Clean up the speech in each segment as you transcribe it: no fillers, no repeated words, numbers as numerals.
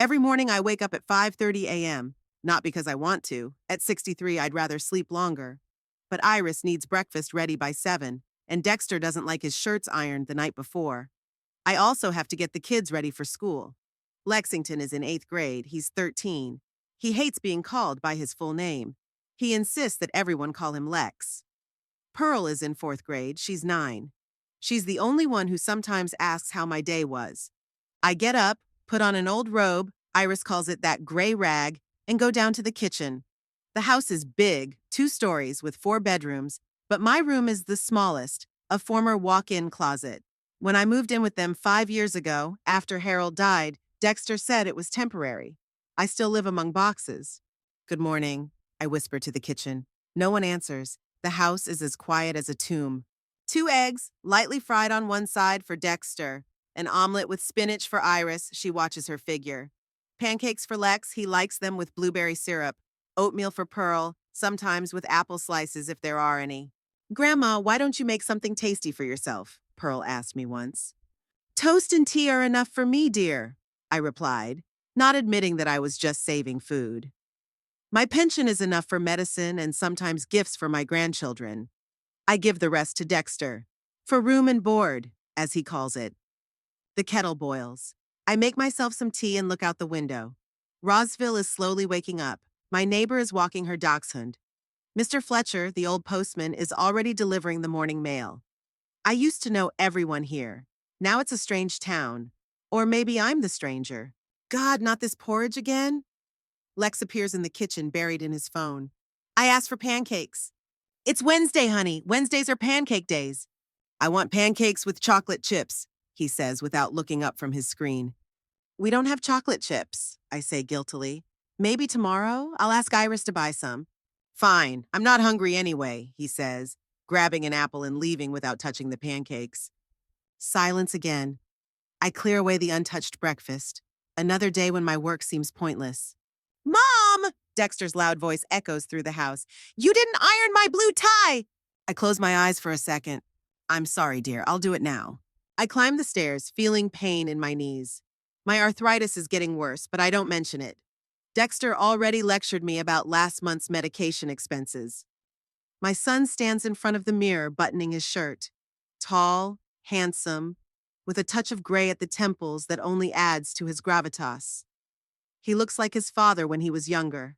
Every morning I wake up at 5:30 a.m., not because I want to. At 63, I'd rather sleep longer. But Iris needs breakfast ready by 7, and Dexter doesn't like his shirts ironed the night before. I also have to get the kids ready for school. Lexington is in 8th grade. He's 13. He hates being called by his full name. He insists that everyone call him Lex. Pearl is in 4th grade. She's 9. She's the only one who sometimes asks how my day was. I get up, put on an old robe, Iris calls it that gray rag, and go down to the kitchen. The house is big, 2 stories with 4 bedrooms, but my room is the smallest, a former walk-in closet. When I moved in with them 5 years ago, after Harold died, Dexter said it was temporary. I still live among boxes. Good morning, I whisper to the kitchen. No one answers. The house is as quiet as a tomb. 2 eggs, lightly fried on one side for Dexter. An omelet with spinach for Iris, she watches her figure. Pancakes for Lex, he likes them with blueberry syrup. Oatmeal for Pearl, sometimes with apple slices if there are any. Grandma, why don't you make something tasty for yourself? Pearl asked me once. Toast and tea are enough for me, dear, I replied, not admitting that I was just saving food. My pension is enough for medicine and sometimes gifts for my grandchildren. I give the rest to Dexter. For room and board, as he calls it. The kettle boils. I make myself some tea and look out the window. Rosville is slowly waking up. My neighbor is walking her dachshund. Mr. Fletcher, the old postman, is already delivering the morning mail. I used to know everyone here. Now it's a strange town. Or maybe I'm the stranger. God, not this porridge again? Lex appears in the kitchen, buried in his phone. I asked for pancakes. It's Wednesday, honey. Wednesdays are pancake days. I want pancakes with chocolate chips, he says without looking up from his screen. We don't have chocolate chips, I say guiltily. Maybe tomorrow? I'll ask Iris to buy some. Fine, I'm not hungry anyway, he says, grabbing an apple and leaving without touching the pancakes. Silence again. I clear away the untouched breakfast. Another day when my work seems pointless. Mom! Dexter's loud voice echoes through the house. You didn't iron my blue tie! I close my eyes for a second. I'm sorry, dear. I'll do it now. I climb the stairs, feeling pain in my knees. My arthritis is getting worse, but I don't mention it. Dexter already lectured me about last month's medication expenses. My son stands in front of the mirror, buttoning his shirt. Tall, handsome, with a touch of gray at the temples that only adds to his gravitas. He looks like his father when he was younger.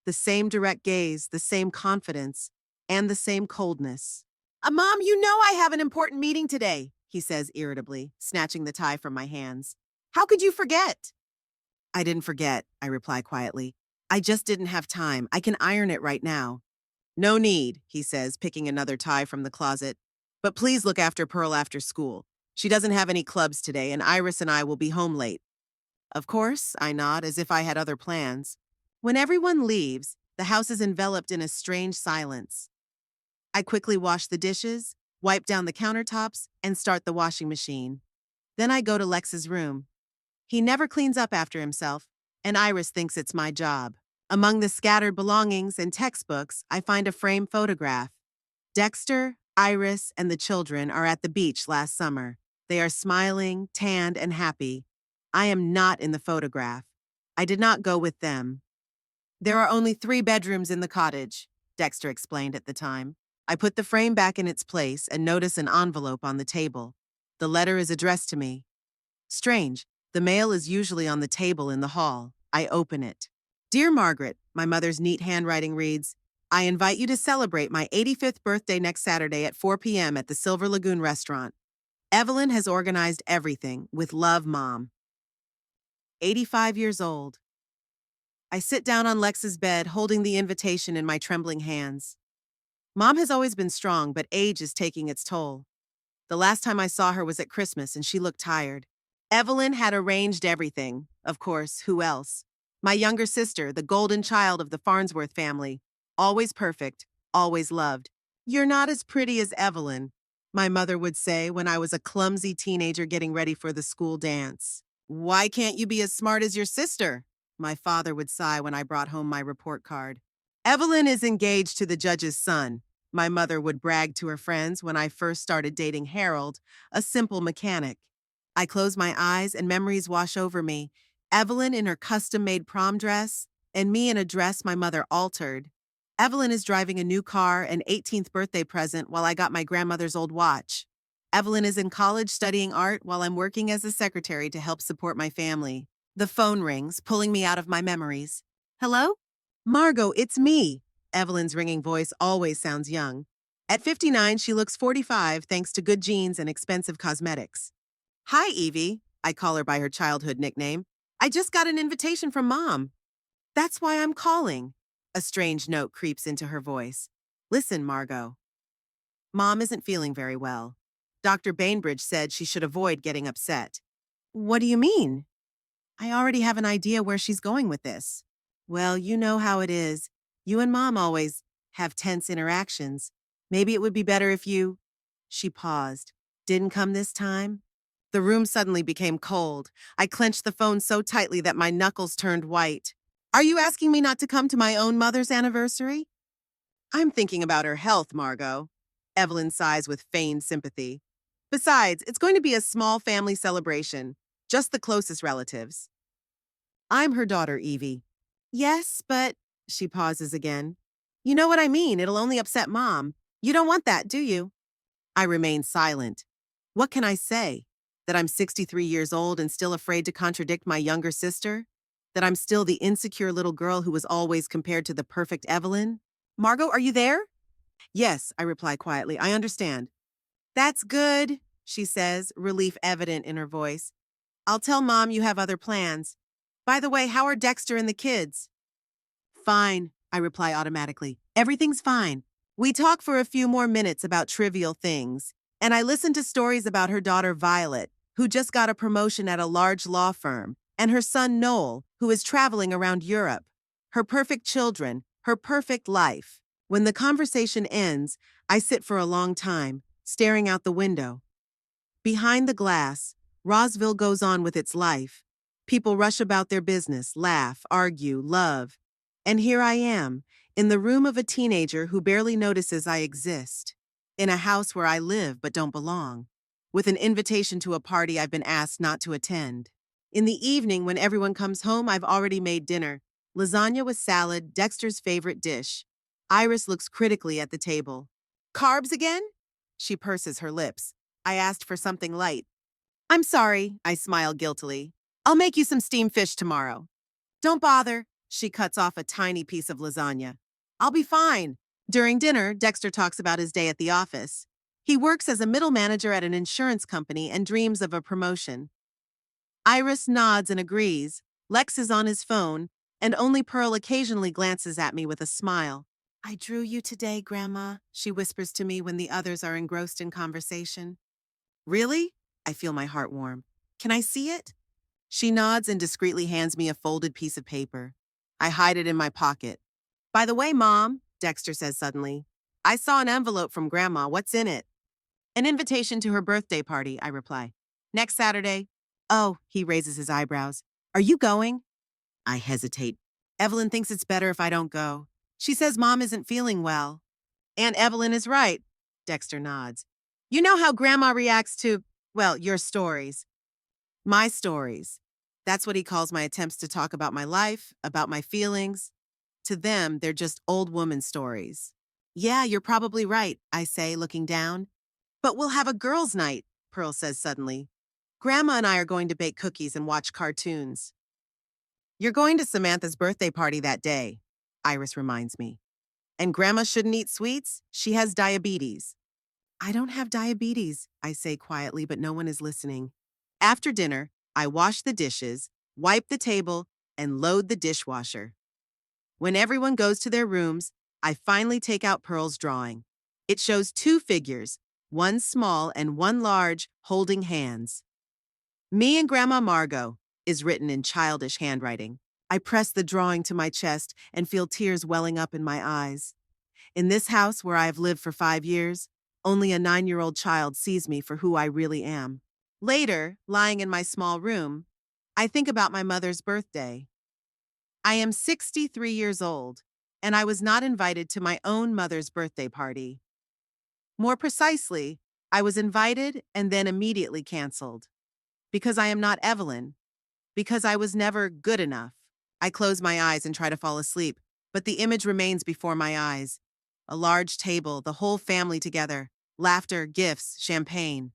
The same direct gaze, the same confidence, and the same coldness. Mom, you know I have an important meeting today, he says irritably, snatching the tie from my hands. How could you forget? I didn't forget, I reply quietly. I just didn't have time. I can iron it right now. No need, he says, picking another tie from the closet. But please look after Pearl after school. She doesn't have any clubs today, and Iris and I will be home late. Of course, I nod as if I had other plans. When everyone leaves, the house is enveloped in a strange silence. I quickly wash the dishes, wipe down the countertops, and start the washing machine. Then I go to Lex's room. He never cleans up after himself, and Iris thinks it's my job. Among the scattered belongings and textbooks, I find a framed photograph. Dexter, Iris, and the children are at the beach last summer. They are smiling, tanned, and happy. I am not in the photograph. I did not go with them. There are only 3 bedrooms in the cottage, Dexter explained at the time. I put the frame back in its place and notice an envelope on the table. The letter is addressed to me. Strange, the mail is usually on the table in the hall. I open it. Dear Margaret, my mother's neat handwriting reads, I invite you to celebrate my 85th birthday next Saturday at 4 p.m. at the Silver Lagoon restaurant. Evelyn has organized everything. With love, Mom. 85 years old. I sit down on Lex's bed, holding the invitation in my trembling hands. Mom has always been strong, but age is taking its toll. The last time I saw her was at Christmas, and she looked tired. Evelyn had arranged everything. Of course, who else? My younger sister, the golden child of the Farnsworth family. Always perfect, always loved. You're not as pretty as Evelyn, my mother would say when I was a clumsy teenager getting ready for the school dance. Why can't you be as smart as your sister? My father would sigh when I brought home my report card. Evelyn is engaged to the judge's son, my mother would brag to her friends when I first started dating Harold, a simple mechanic. I close my eyes and memories wash over me. Evelyn in her custom-made prom dress, and me in a dress my mother altered. Evelyn is driving a new car, an 18th birthday present, while I got my grandmother's old watch. Evelyn is in college studying art while I'm working as a secretary to help support my family. The phone rings, pulling me out of my memories. Hello? Margot, it's me. Evelyn's ringing voice always sounds young. At 59, she looks 45 thanks to good genes and expensive cosmetics. Hi, Evie. I call her by her childhood nickname. I just got an invitation from Mom. That's why I'm calling. A strange note creeps into her voice. Listen, Margot. Mom isn't feeling very well. Dr. Bainbridge said she should avoid getting upset. What do you mean? I already have an idea where she's going with this. Well, you know how it is. You and Mom always have tense interactions. Maybe it would be better if you... She paused. Didn't come this time? The room suddenly became cold. I clenched the phone so tightly that my knuckles turned white. Are you asking me not to come to my own mother's anniversary? I'm thinking about her health, Margot. Evelyn sighs with feigned sympathy. Besides, it's going to be a small family celebration, just the closest relatives. I'm her daughter, Evie. Yes, but... She pauses again. You know what I mean, it'll only upset Mom. You don't want that, do you? I remain silent. What can I say? That I'm 63 years old and still afraid to contradict my younger sister? That I'm still the insecure little girl who was always compared to the perfect Evelyn? Margot, are you there? Yes, I reply quietly. I understand. That's good, she says, relief evident in her voice. I'll tell Mom you have other plans. By the way, how are Dexter and the kids? Fine, I reply automatically. Everything's fine. We talk for a few more minutes about trivial things, and I listen to stories about her daughter Violet, who just got a promotion at a large law firm, and her son Noel, who is traveling around Europe. Her perfect children, her perfect life. When the conversation ends, I sit for a long time, staring out the window. Behind the glass, Rosville goes on with its life. People rush about their business, laugh, argue, love. And here I am, in the room of a teenager who barely notices I exist. In a house where I live but don't belong. With an invitation to a party I've been asked not to attend. In the evening, when everyone comes home, I've already made dinner. Lasagna with salad, Dexter's favorite dish. Iris looks critically at the table. Carbs again? She purses her lips. I asked for something light. I'm sorry, I smile guiltily. I'll make you some steamed fish tomorrow. Don't bother. She cuts off a tiny piece of lasagna. I'll be fine. During dinner, Dexter talks about his day at the office. He works as a middle manager at an insurance company and dreams of a promotion. Iris nods and agrees. Lex is on his phone, and only Pearl occasionally glances at me with a smile. I drew you today, Grandma, she whispers to me when the others are engrossed in conversation. Really? I feel my heart warm. Can I see it? She nods and discreetly hands me a folded piece of paper. I hide it in my pocket. By the way, Mom, Dexter says suddenly, I saw an envelope from Grandma. What's in it? An invitation to her birthday party, I reply. Next Saturday. Oh, he raises his eyebrows. Are you going? I hesitate. Evelyn thinks it's better if I don't go. She says Mom isn't feeling well. Aunt Evelyn is right, Dexter nods. You know how Grandma reacts to, well, your stories. My stories. That's what he calls my attempts to talk about my life, about my feelings. To them, they're just old woman stories. Yeah, you're probably right, I say, looking down. But we'll have a girls' night, Pearl says suddenly. Grandma and I are going to bake cookies and watch cartoons. You're going to Samantha's birthday party that day, Iris reminds me. And Grandma shouldn't eat sweets. She has diabetes. I don't have diabetes, I say quietly, but no one is listening. After dinner, I wash the dishes, wipe the table, and load the dishwasher. When everyone goes to their rooms, I finally take out Pearl's drawing. It shows two figures, one small and one large, holding hands. Me and Grandma Margot is written in childish handwriting. I press the drawing to my chest and feel tears welling up in my eyes. In this house where I have lived for 5 years, only a 9-year-old child sees me for who I really am. Later, lying in my small room, I think about my mother's birthday. I am 63 years old, and I was not invited to my own mother's birthday party. More precisely, I was invited and then immediately canceled. Because I am not Evelyn. Because I was never good enough. I close my eyes and try to fall asleep, but the image remains before my eyes. A large table, the whole family together, laughter, gifts, champagne.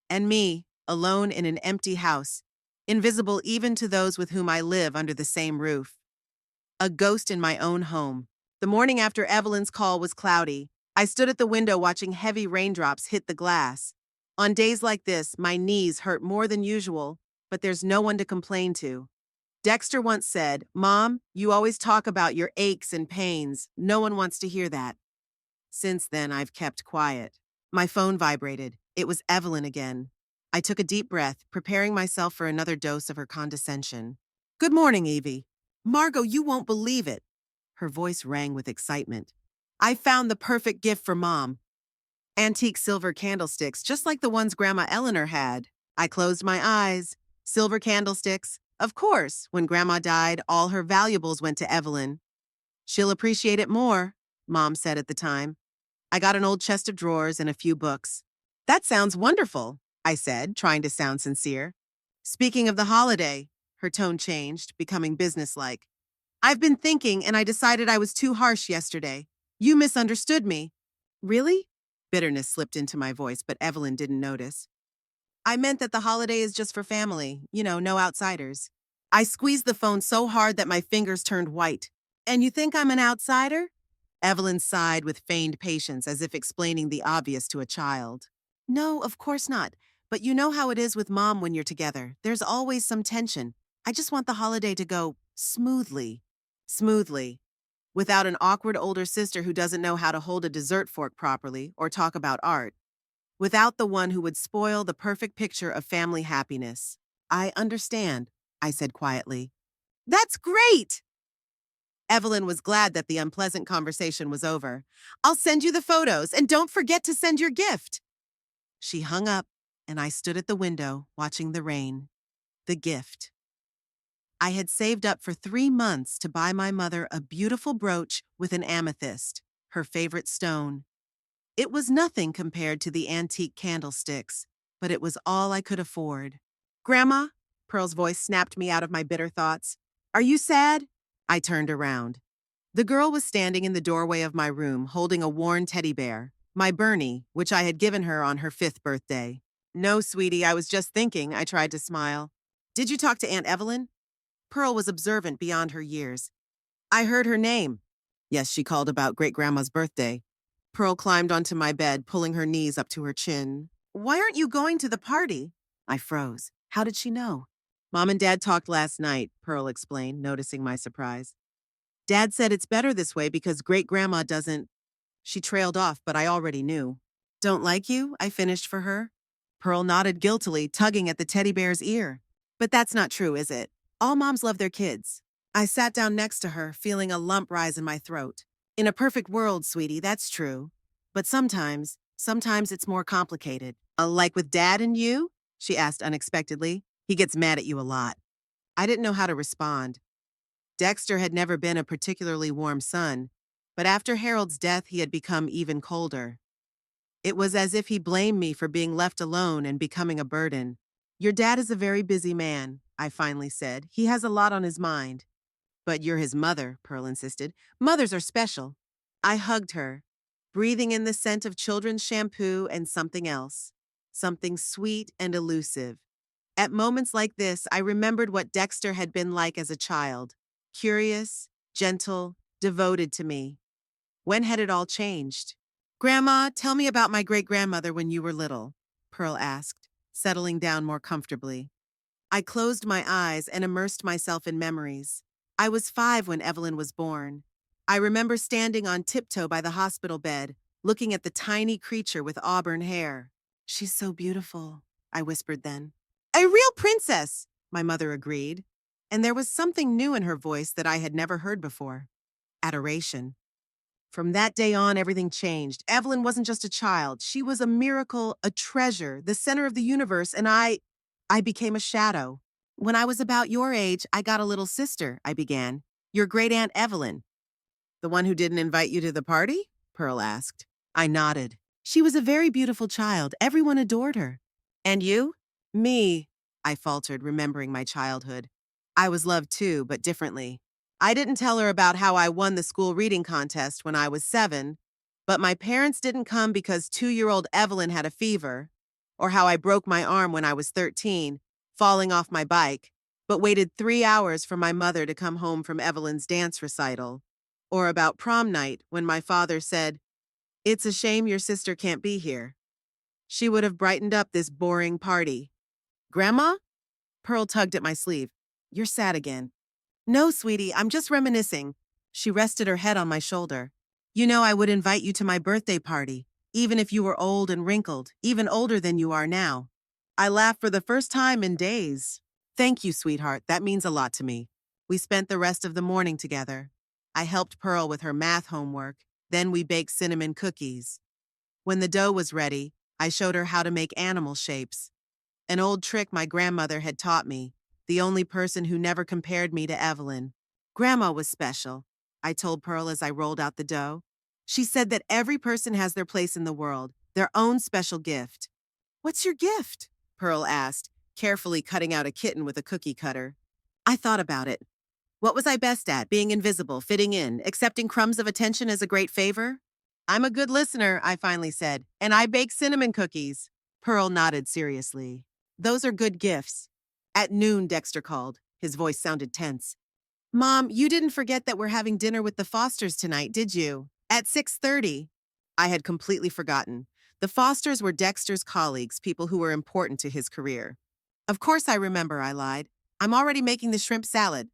And me, alone in an empty house, invisible even to those with whom I live under the same roof. A ghost in my own home. The morning after Evelyn's call was cloudy. I stood at the window watching heavy raindrops hit the glass. On days like this, my knees hurt more than usual, but there's no one to complain to. Dexter once said, "Mom, you always talk about your aches and pains. No one wants to hear that." Since then, I've kept quiet. My phone vibrated. It was Evelyn again. I took a deep breath, preparing myself for another dose of her condescension. "Good morning, Evie." "Margot, you won't believe it." Her voice rang with excitement. "I found the perfect gift for Mom. Antique silver candlesticks, just like the ones Grandma Eleanor had." I closed my eyes. Silver candlesticks. Of course, when Grandma died, all her valuables went to Evelyn. "She'll appreciate it more," Mom said at the time. I got an old chest of drawers and a few books. "That sounds wonderful," I said, trying to sound sincere. "Speaking of the holiday," her tone changed, becoming businesslike. "I've been thinking and I decided I was too harsh yesterday. You misunderstood me." "Really?" Bitterness slipped into my voice, but Evelyn didn't notice. "I meant that the holiday is just for family, no outsiders." I squeezed the phone so hard that my fingers turned white. "And you think I'm an outsider?" Evelyn sighed with feigned patience, as if explaining the obvious to a child. "No, of course not. But you know how it is with Mom when you're together. There's always some tension. I just want the holiday to go smoothly." Smoothly. Without an awkward older sister who doesn't know how to hold a dessert fork properly or talk about art. Without the one who would spoil the perfect picture of family happiness. "I understand," I said quietly. "That's great!" Evelyn was glad that the unpleasant conversation was over. "I'll send you the photos, and don't forget to send your gift." She hung up, and I stood at the window, watching the rain. The gift. I had saved up for 3 months to buy my mother a beautiful brooch with an amethyst, her favorite stone. It was nothing compared to the antique candlesticks, but it was all I could afford. "Grandma," Pearl's voice snapped me out of my bitter thoughts. "Are you sad?" I turned around. The girl was standing in the doorway of my room, holding a worn teddy bear, my Bernie, which I had given her on her 5th birthday. "No, sweetie, I was just thinking," I tried to smile. "Did you talk to Aunt Evelyn?" Pearl was observant beyond her years. "I heard her name." "Yes, she called about great-grandma's birthday." Pearl climbed onto my bed, pulling her knees up to her chin. "Why aren't you going to the party?" I froze. How did she know? "Mom and Dad talked last night," Pearl explained, noticing my surprise. "Dad said it's better this way because great-grandma doesn't—" She trailed off, but I already knew. "Don't like you?" I finished for her. Pearl nodded guiltily, tugging at the teddy bear's ear. "But that's not true, is it? All moms love their kids." I sat down next to her, feeling a lump rise in my throat. "In a perfect world, sweetie, that's true. But sometimes it's more complicated." Like with Dad and you?" she asked unexpectedly. "He gets mad at you a lot." I didn't know how to respond. Dexter had never been a particularly warm son, but after Harold's death, he had become even colder. It was as if he blamed me for being left alone and becoming a burden. "Your dad is a very busy man," I finally said. "He has a lot on his mind." "But you're his mother," Pearl insisted. "Mothers are special." I hugged her, breathing in the scent of children's shampoo and something else. Something sweet and elusive. At moments like this, I remembered what Dexter had been like as a child. Curious, gentle, devoted to me. When had it all changed? "Grandma, tell me about my great-grandmother when you were little," Pearl asked, settling down more comfortably. I closed my eyes and immersed myself in memories. I was 5 when Evelyn was born. I remember standing on tiptoe by the hospital bed, looking at the tiny creature with auburn hair. "She's so beautiful," I whispered then. "A real princess," my mother agreed, and there was something new in her voice that I had never heard before. Adoration. From that day on, everything changed. Evelyn wasn't just a child. She was a miracle, a treasure, the center of the universe, and I became a shadow. "When I was about your age, I got a little sister," I began. "Your great-aunt Evelyn." "The one who didn't invite you to the party?" Pearl asked. I nodded. "She was a very beautiful child. Everyone adored her." "And you?" "Me." I faltered, remembering my childhood. I was loved too, but differently. I didn't tell her about how I won the school reading contest when I was 7, but my parents didn't come because 2-year-old Evelyn had a fever, or how I broke my arm when I was 13, falling off my bike, but waited 3 hours for my mother to come home from Evelyn's dance recital, or about prom night when my father said, "It's a shame your sister can't be here. She would have brightened up this boring party." "Grandma?" Pearl tugged at my sleeve. "You're sad again." "No, sweetie, I'm just reminiscing." She rested her head on my shoulder. "You know I would invite you to my birthday party, even if you were old and wrinkled, even older than you are now." I laughed for the first time in days. "Thank you, sweetheart. That means a lot to me." We spent the rest of the morning together. I helped Pearl with her math homework. Then we baked cinnamon cookies. When the dough was ready, I showed her how to make animal shapes. An old trick my grandmother had taught me, the only person who never compared me to Evelyn. "Grandma was special," I told Pearl as I rolled out the dough. "She said that every person has their place in the world, their own special gift." "What's your gift?" Pearl asked, carefully cutting out a kitten with a cookie cutter. I thought about it. What was I best at? Being invisible, fitting in, accepting crumbs of attention as a great favor? "I'm a good listener," I finally said, "and I bake cinnamon cookies." Pearl nodded seriously. "Those are good gifts." At noon, Dexter called. His voice sounded tense. "Mom, you didn't forget that we're having dinner with the Fosters tonight, did you? At 6:30. I had completely forgotten. The Fosters were Dexter's colleagues, people who were important to his career. "Of course I remember," I lied. "I'm already making the shrimp salad."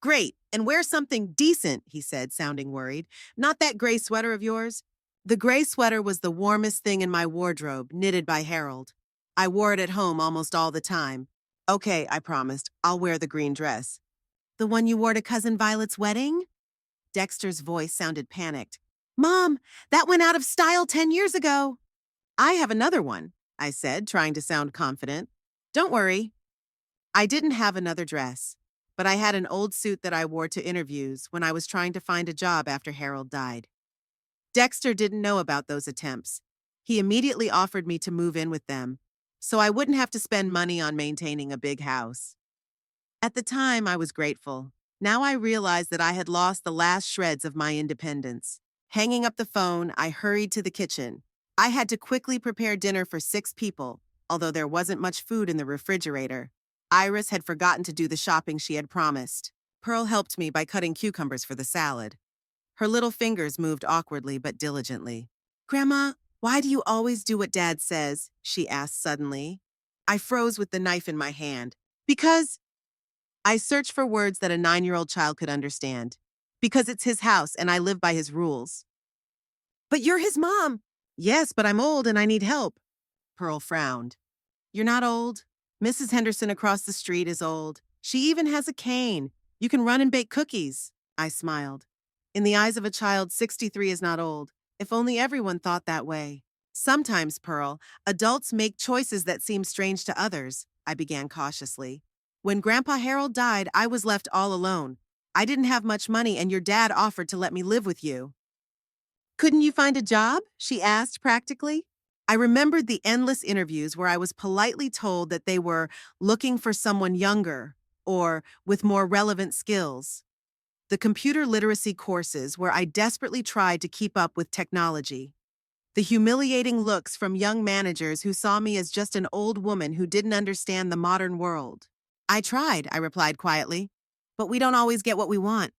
"Great, and wear something decent," he said, sounding worried. "Not that gray sweater of yours." The gray sweater was the warmest thing in my wardrobe, knitted by Harold. I wore it at home almost all the time. "Okay," I promised, "I'll wear the green dress." "The one you wore to Cousin Violet's wedding?" Dexter's voice sounded panicked. "Mom, that went out of style 10 years ago." "I have another one," I said, trying to sound confident. "Don't worry." I didn't have another dress, but I had an old suit that I wore to interviews when I was trying to find a job after Harold died. Dexter didn't know about those attempts. He immediately offered me to move in with them, so I wouldn't have to spend money on maintaining a big house. At the time, I was grateful. Now I realized that I had lost the last shreds of my independence. Hanging up the phone, I hurried to the kitchen. I had to quickly prepare dinner for 6 people, although there wasn't much food in the refrigerator. Iris had forgotten to do the shopping she had promised. Pearl helped me by cutting cucumbers for the salad. Her little fingers moved awkwardly but diligently. "Grandma, why do you always do what Dad says?" she asked suddenly. I froze with the knife in my hand. "Because—" I searched for words that a 9-year-old child could understand. "Because it's his house and I live by his rules." "But you're his mom." "Yes, but I'm old and I need help." Pearl frowned. "You're not old. Mrs. Henderson across the street is old. She even has a cane. You can run and bake cookies." I smiled. In the eyes of a child, 63 is not old. If only everyone thought that way. "Sometimes, Pearl, adults make choices that seem strange to others," I began cautiously. "When Grandpa Harold died, I was left all alone. I didn't have much money and your dad offered to let me live with you." "Couldn't you find a job?" she asked practically. I remembered the endless interviews where I was politely told that they were looking for someone younger or with more relevant skills. The computer literacy courses where I desperately tried to keep up with technology. The humiliating looks from young managers who saw me as just an old woman who didn't understand the modern world. "I tried," I replied quietly. "But we don't always get what we want."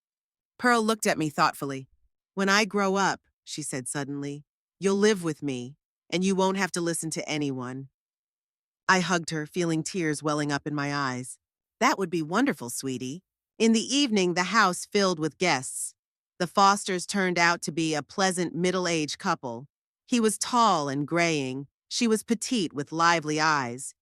Pearl looked at me thoughtfully. "When I grow up," she said suddenly, "you'll live with me, and you won't have to listen to anyone." I hugged her, feeling tears welling up in my eyes. "That would be wonderful, sweetie." In the evening, the house filled with guests. The Fosters turned out to be a pleasant middle-aged couple. He was tall and graying. She was petite with lively eyes.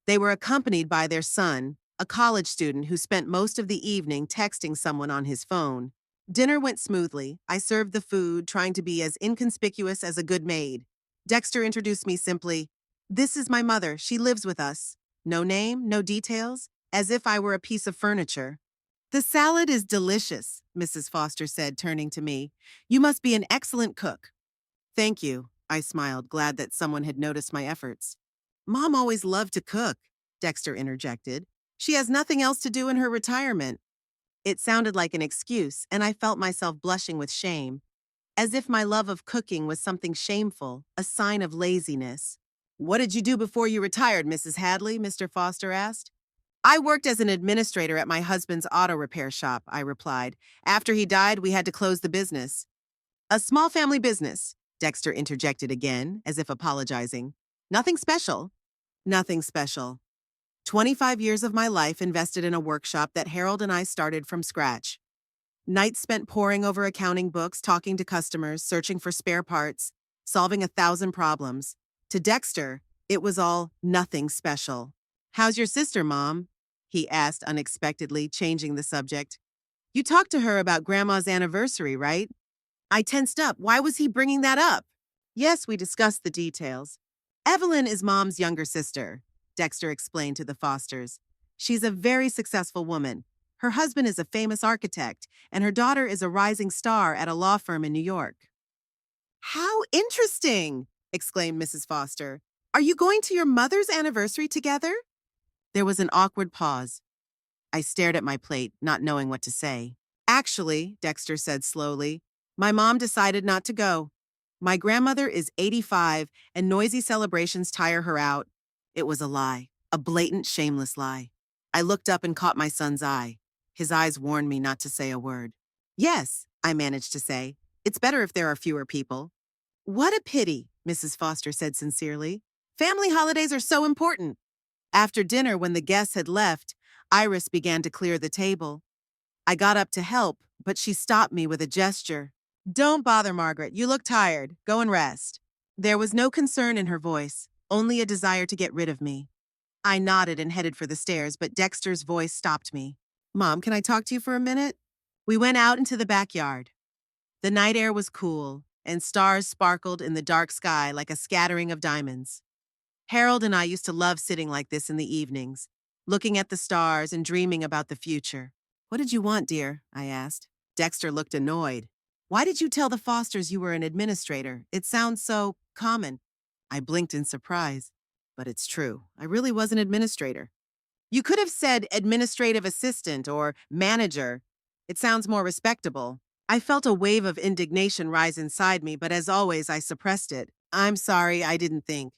They were accompanied by their son, a college student who spent most of the evening texting someone on his phone. Dinner went smoothly. I served the food, trying to be as inconspicuous as a good maid. Dexter introduced me simply. "This is my mother. She lives with us." No name, no details, as if I were a piece of furniture. "The salad is delicious," Mrs. Foster said, turning to me. "You must be an excellent cook." "Thank you," I smiled, glad that someone had noticed my efforts. "Mom always loved to cook." Dexter interjected. She has nothing else to do in her retirement. It sounded like an excuse, and I felt myself blushing with shame, as if my love of cooking was something shameful, a sign of laziness. What did you do before you retired, Mrs. Hadley? Mr. Foster asked. I worked as an administrator at my husband's auto repair shop, I replied. After he died, we had to close the business. A small family business, Dexter interjected again, as if apologizing. Nothing special. Nothing special. 25 years of my life invested in a workshop that Harold and I started from scratch. Nights spent poring over accounting books, talking to customers, searching for spare parts, solving 1,000 problems. To Dexter, it was all nothing special. How's your sister, Mom? He asked unexpectedly, changing the subject. You talked to her about Grandma's anniversary, right? I tensed up. Why was he bringing that up? Yes, we discussed the details. Evelyn is Mom's younger sister, Dexter explained to the Fosters. She's a very successful woman. Her husband is a famous architect, and her daughter is a rising star at a law firm in New York. How interesting, exclaimed Mrs. Foster. Are you going to your mother's anniversary together? There was an awkward pause. I stared at my plate, not knowing what to say. Actually, Dexter said slowly, my mom decided not to go. My grandmother is 85, and noisy celebrations tire her out. It was a lie, a blatant, shameless lie. I looked up and caught my son's eye. His eyes warned me not to say a word. Yes, I managed to say. It's better if there are fewer people. What a pity, Mrs. Foster said sincerely. Family holidays are so important. After dinner, when the guests had left, Iris began to clear the table. I got up to help, but she stopped me with a gesture. Don't bother, Margaret. You look tired. Go and rest. There was no concern in her voice, only a desire to get rid of me. I nodded and headed for the stairs, but Dexter's voice stopped me. Mom, can I talk to you for a minute? We went out into the backyard. The night air was cool, and stars sparkled in the dark sky like a scattering of diamonds. Harold and I used to love sitting like this in the evenings, looking at the stars and dreaming about the future. What did you want, dear? I asked. Dexter looked annoyed. Why did you tell the Fosters you were an administrator? It sounds so common. I blinked in surprise. But it's true. I really was an administrator. You could have said administrative assistant or manager. It sounds more respectable. I felt a wave of indignation rise inside me, but as always, I suppressed it. I'm sorry, I didn't think.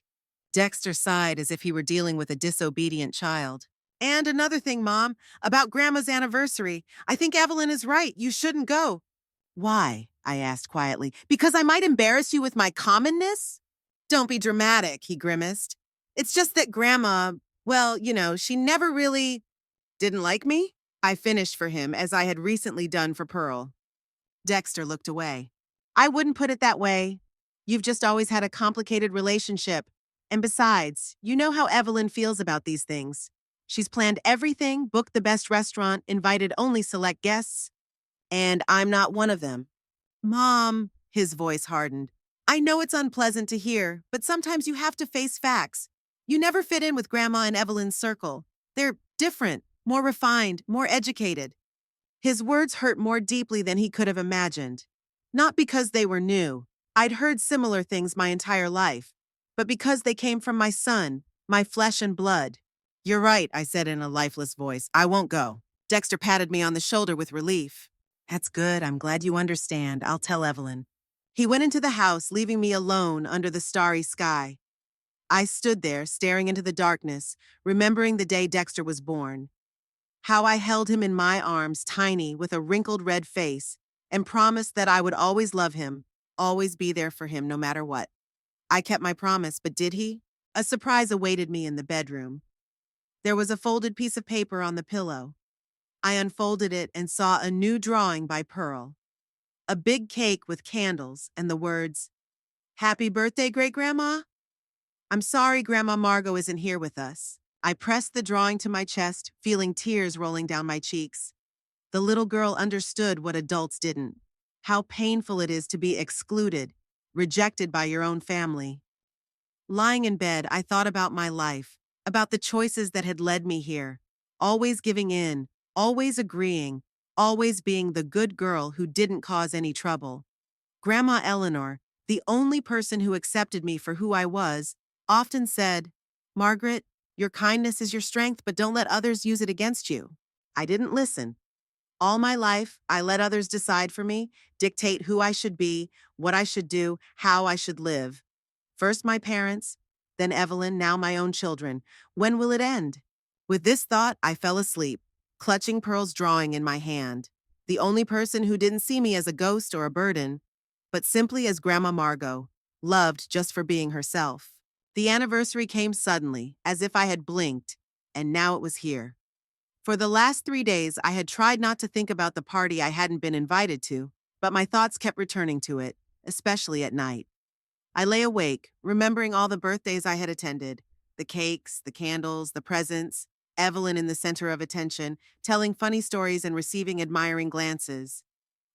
Dexter sighed as if he were dealing with a disobedient child. And another thing, Mom, about Grandma's anniversary. I think Evelyn is right. You shouldn't go. Why? I asked quietly. Because I might embarrass you with my commonness? Don't be dramatic, he grimaced. It's just that Grandma, well, she never really didn't like me. I finished for him as I had recently done for Pearl. Dexter looked away. I wouldn't put it that way. You've just always had a complicated relationship. And besides, you know how Evelyn feels about these things. She's planned everything, booked the best restaurant, invited only select guests. And I'm not one of them. Mom, his voice hardened. I know it's unpleasant to hear, but sometimes you have to face facts. You never fit in with Grandma and Evelyn's circle. They're different, more refined, more educated. His words hurt more deeply than he could have imagined. Not because they were new. I'd heard similar things my entire life. But because they came from my son, my flesh and blood. You're right, I said in a lifeless voice. I won't go. Dexter patted me on the shoulder with relief. That's good. I'm glad you understand. I'll tell Evelyn. He went into the house, leaving me alone under the starry sky. I stood there, staring into the darkness, remembering the day Dexter was born. How I held him in my arms, tiny, with a wrinkled red face, and promised that I would always love him, always be there for him no matter what. I kept my promise, but did he? A surprise awaited me in the bedroom. There was a folded piece of paper on the pillow. I unfolded it and saw a new drawing by Pearl. A big cake with candles and the words, Happy birthday, Great-Grandma? I'm sorry Grandma Margot isn't here with us. I pressed the drawing to my chest, feeling tears rolling down my cheeks. The little girl understood what adults didn't. How painful it is to be excluded, rejected by your own family. Lying in bed, I thought about my life, about the choices that had led me here, always giving in, always agreeing, always being the good girl who didn't cause any trouble. Grandma Eleanor, the only person who accepted me for who I was, often said, Margaret, Your kindness is your strength, but don't let others use it against you. I didn't listen. All my life, I let others decide for me, dictate who I should be, what I should do, how I should live. First my parents, then Evelyn, now my own children. When will it end? With this thought, I fell asleep, clutching Pearl's drawing in my hand. The only person who didn't see me as a ghost or a burden, but simply as Grandma Margot, loved just for being herself. The anniversary came suddenly, as if I had blinked, and now it was here. For the last 3 days, I had tried not to think about the party I hadn't been invited to, but my thoughts kept returning to it, especially at night. I lay awake, remembering all the birthdays I had attended, the cakes, the candles, the presents, Evelyn in the center of attention, telling funny stories and receiving admiring glances.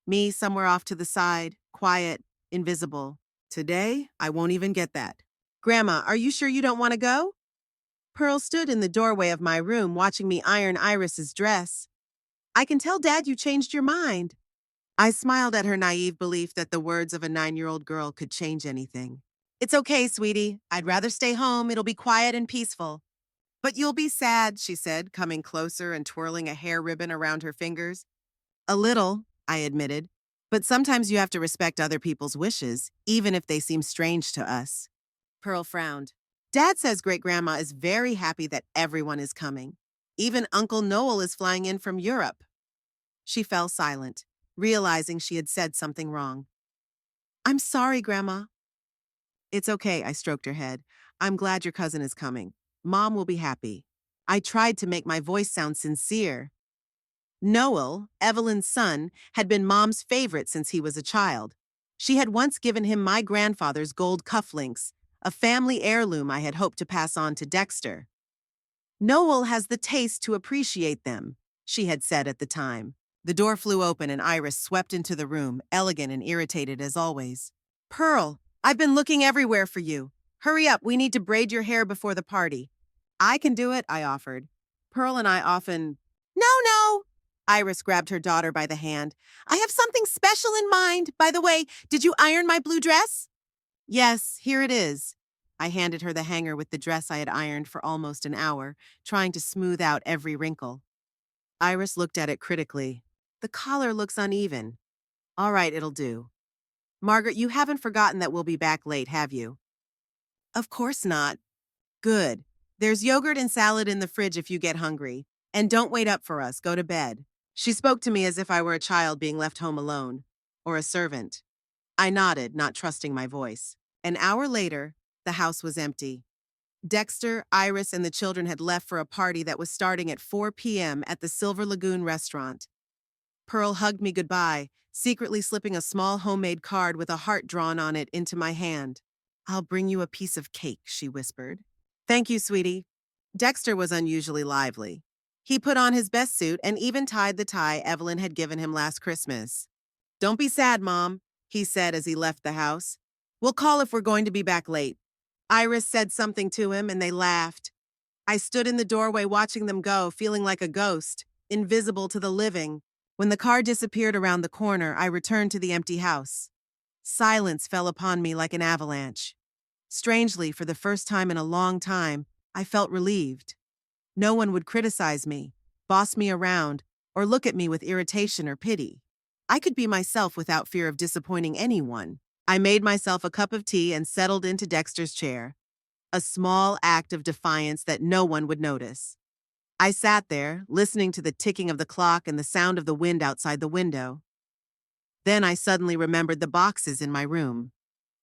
Me somewhere off to the side, quiet, invisible. Today, I won't even get that. Grandma, are you sure you don't want to go? Pearl stood in the doorway of my room watching me iron Iris's dress. I can tell, Dad, you changed your mind. I smiled at her naive belief that the words of a 9-year-old girl could change anything. It's okay, sweetie. I'd rather stay home. It'll be quiet and peaceful. But you'll be sad, she said, coming closer and twirling a hair ribbon around her fingers. A little, I admitted. But sometimes you have to respect other people's wishes, even if they seem strange to us. Pearl frowned. Dad says Great-Grandma is very happy that everyone is coming. Even Uncle Noel is flying in from Europe. She fell silent, realizing she had said something wrong. I'm sorry, Grandma. It's okay, I stroked her head. I'm glad your cousin is coming. Mom will be happy. I tried to make my voice sound sincere. Noel, Evelyn's son, had been Mom's favorite since he was a child. She had once given him my grandfather's gold cufflinks, a family heirloom I had hoped to pass on to Dexter. Noel has the taste to appreciate them, she had said at the time. The door flew open and Iris swept into the room, elegant and irritated as always. Pearl, I've been looking everywhere for you. Hurry up, we need to braid your hair before the party. I can do it, I offered. Pearl and I often... No! Iris grabbed her daughter by the hand. I have something special in mind. By the way, did you iron my blue dress? Yes, here it is. I handed her the hanger with the dress I had ironed for almost an hour, trying to smooth out every wrinkle. Iris looked at it critically. The collar looks uneven. All right, it'll do. Margaret, you haven't forgotten that we'll be back late, have you? Of course not. Good. There's yogurt and salad in the fridge if you get hungry. And don't wait up for us, go to bed. She spoke to me as if I were a child being left home alone. Or a servant. I nodded, not trusting my voice. An hour later, the house was empty. Dexter, Iris, and the children had left for a party that was starting at 4 p.m. at the Silver Lagoon restaurant. Pearl hugged me goodbye, secretly slipping a small homemade card with a heart drawn on it into my hand. I'll bring you a piece of cake, she whispered. Thank you, sweetie. Dexter was unusually lively. He put on his best suit and even tied the tie Evelyn had given him last Christmas. Don't be sad, Mom, he said as he left the house. We'll call if we're going to be back late. Iris said something to him and they laughed. I stood in the doorway watching them go, feeling like a ghost, invisible to the living. When the car disappeared around the corner, I returned to the empty house. Silence fell upon me like an avalanche. Strangely, for the first time in a long time, I felt relieved. No one would criticize me, boss me around, or look at me with irritation or pity. I could be myself without fear of disappointing anyone. I made myself a cup of tea and settled into Dexter's chair, a small act of defiance that no one would notice. I sat there, listening to the ticking of the clock and the sound of the wind outside the window. Then I suddenly remembered the boxes in my room,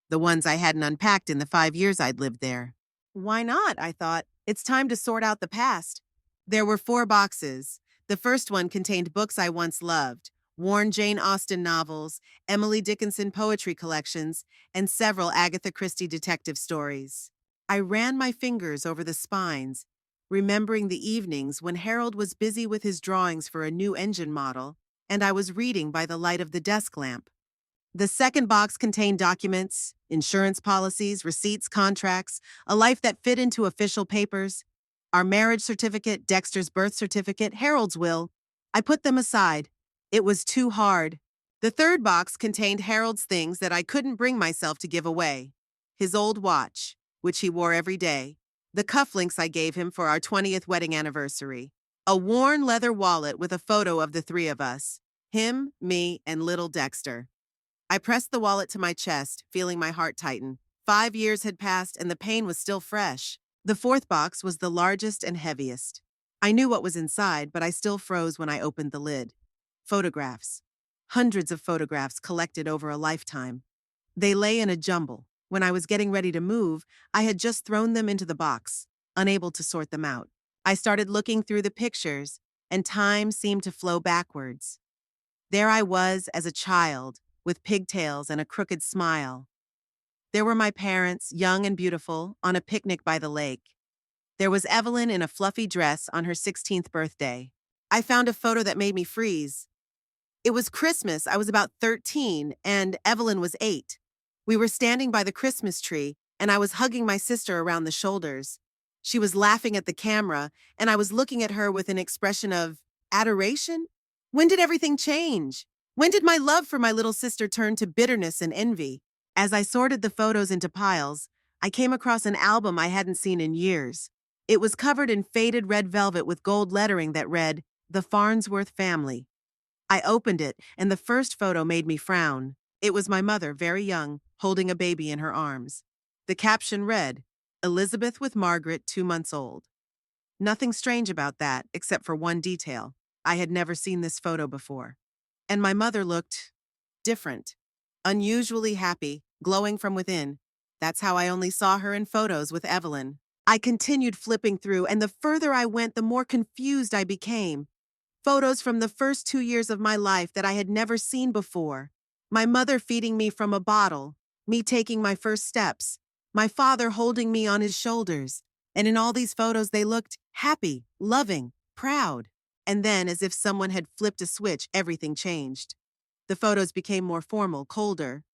the ones I hadn't unpacked in the 5 years I'd lived there. Why not, I thought. It's time to sort out the past. There were 4 boxes. The first one contained books I once loved, worn Jane Austen novels, Emily Dickinson poetry collections, and several Agatha Christie detective stories. I ran my fingers over the spines, remembering the evenings when Harold was busy with his drawings for a new engine model, and I was reading by the light of the desk lamp. The second box contained documents, insurance policies, receipts, contracts, a life that fit into official papers, our marriage certificate, Dexter's birth certificate, Harold's will. I put them aside. It was too hard. The third box contained Harold's things that I couldn't bring myself to give away. His old watch, which he wore every day, The cufflinks I gave him for our 20th wedding anniversary. A worn leather wallet with a photo of the three of us. Him, me, and little Dexter. I pressed the wallet to my chest, feeling my heart tighten. 5 years had passed and the pain was still fresh. The fourth box was the largest and heaviest. I knew what was inside, but I still froze when I opened the lid. Photographs. Hundreds of photographs collected over a lifetime. They lay in a jumble. When I was getting ready to move, I had just thrown them into the box, unable to sort them out. I started looking through the pictures, and time seemed to flow backwards. There I was as a child, with pigtails and a crooked smile. There were my parents, young and beautiful, on a picnic by the lake. There was Evelyn in a fluffy dress on her 16th birthday. I found a photo that made me freeze. It was Christmas. I was about 13, and Evelyn was 8. We were standing by the Christmas tree, and I was hugging my sister around the shoulders. She was laughing at the camera, and I was looking at her with an expression of adoration. When did everything change? When did my love for my little sister turn to bitterness and envy? As I sorted the photos into piles, I came across an album I hadn't seen in years. It was covered in faded red velvet with gold lettering that read, "The Farnsworth Family." I opened it, and the first photo made me frown. It was my mother, very young, holding a baby in her arms. The caption read, "Elizabeth with Margaret, 2 months old." Nothing strange about that, except for one detail. I had never seen this photo before. And my mother looked different, unusually happy, glowing from within. That's how I only saw her in photos with Evelyn. I continued flipping through, and the further I went, the more confused I became. Photos from the first 2 years of my life that I had never seen before. My mother feeding me from a bottle, me taking my first steps, my father holding me on his shoulders. And in all these photos, they looked happy, loving, proud. And then, as if someone had flipped a switch, everything changed. The photos became more formal, colder.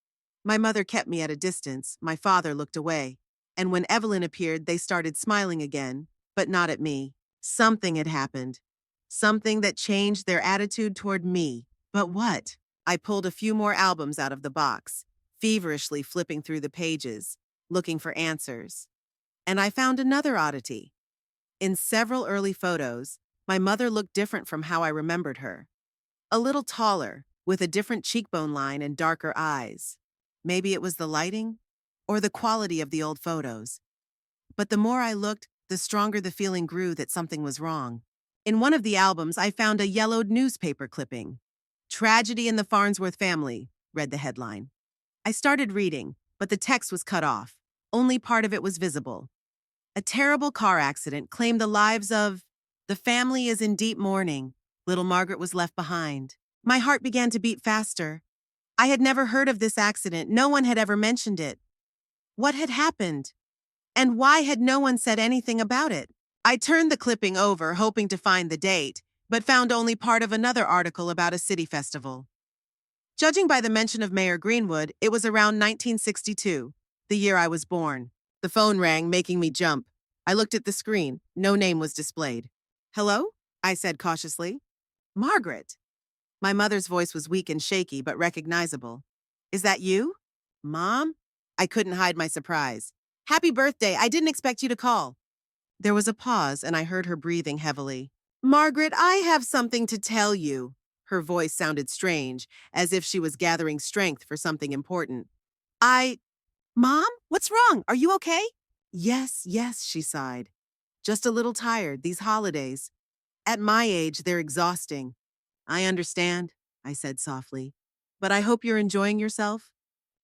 My mother kept me at a distance. My father looked away. And when Evelyn appeared, they started smiling again, but not at me. Something had happened. Something that changed their attitude toward me. But what? I pulled a few more albums out of the box, feverishly flipping through the pages, looking for answers. And I found another oddity. In several early photos, my mother looked different from how I remembered her. A little taller, with a different cheekbone line and darker eyes. Maybe it was the lighting or the quality of the old photos. But the more I looked, the stronger the feeling grew that something was wrong. In one of the albums, I found a yellowed newspaper clipping. "Tragedy in the Farnsworth Family," read the headline. I started reading, but the text was cut off. Only part of it was visible. A terrible car accident claimed the lives of... The family is in deep mourning. Little Margaret was left behind. My heart began to beat faster. I had never heard of this accident. No one had ever mentioned it. What had happened? And why had no one said anything about it? I turned the clipping over, hoping to find the date, but found only part of another article about a city festival. Judging by the mention of Mayor Greenwood, it was around 1962, the year I was born. The phone rang, making me jump. I looked at the screen. No name was displayed. "Hello?" I said cautiously. "Margaret." My mother's voice was weak and shaky, but recognizable. "Is that you?" "Mom?" I couldn't hide my surprise. "Happy birthday. I didn't expect you to call." There was a pause, and I heard her breathing heavily. "Margaret, I have something to tell you." Her voice sounded strange, as if she was gathering strength for something important. Mom? What's wrong? Are you okay?" Yes, she sighed. "Just a little tired, these holidays. At my age, they're exhausting." "I understand," I said softly. "But I hope you're enjoying yourself."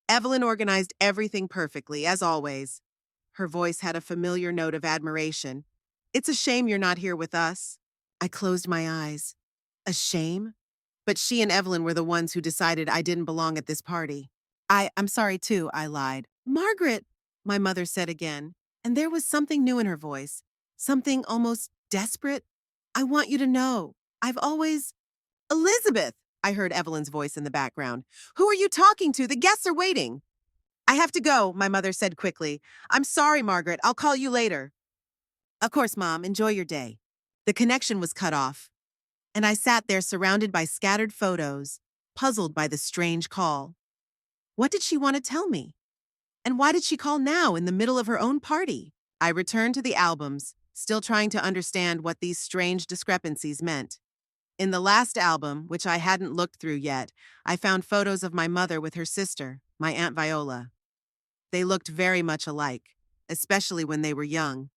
Evelyn organized everything perfectly, as always. Her voice had a familiar note of admiration. "It's a shame you're not here with us." I closed my eyes. A shame? But she and Evelyn were the ones who decided I didn't belong at this party. I'm sorry too," I lied. "Margaret," my mother said again, and there was something new in her voice, something almost desperate. "I want you to know, I've always..." "Elizabeth!" I heard Evelyn's voice in the background. "Who are you talking to? The guests are waiting." "I have to go," my mother said quickly. "I'm sorry, Margaret. I'll call you later." "Of course, Mom. Enjoy your day." The connection was cut off, and I sat there surrounded by scattered photos, puzzled by the strange call. What did she want to tell me? And why did she call now in the middle of her own party? I returned to the albums, still trying to understand what these strange discrepancies meant. In the last album, which I hadn't looked through yet, I found photos of my mother with her sister, my Aunt Viola. They looked very much alike, especially when they were young.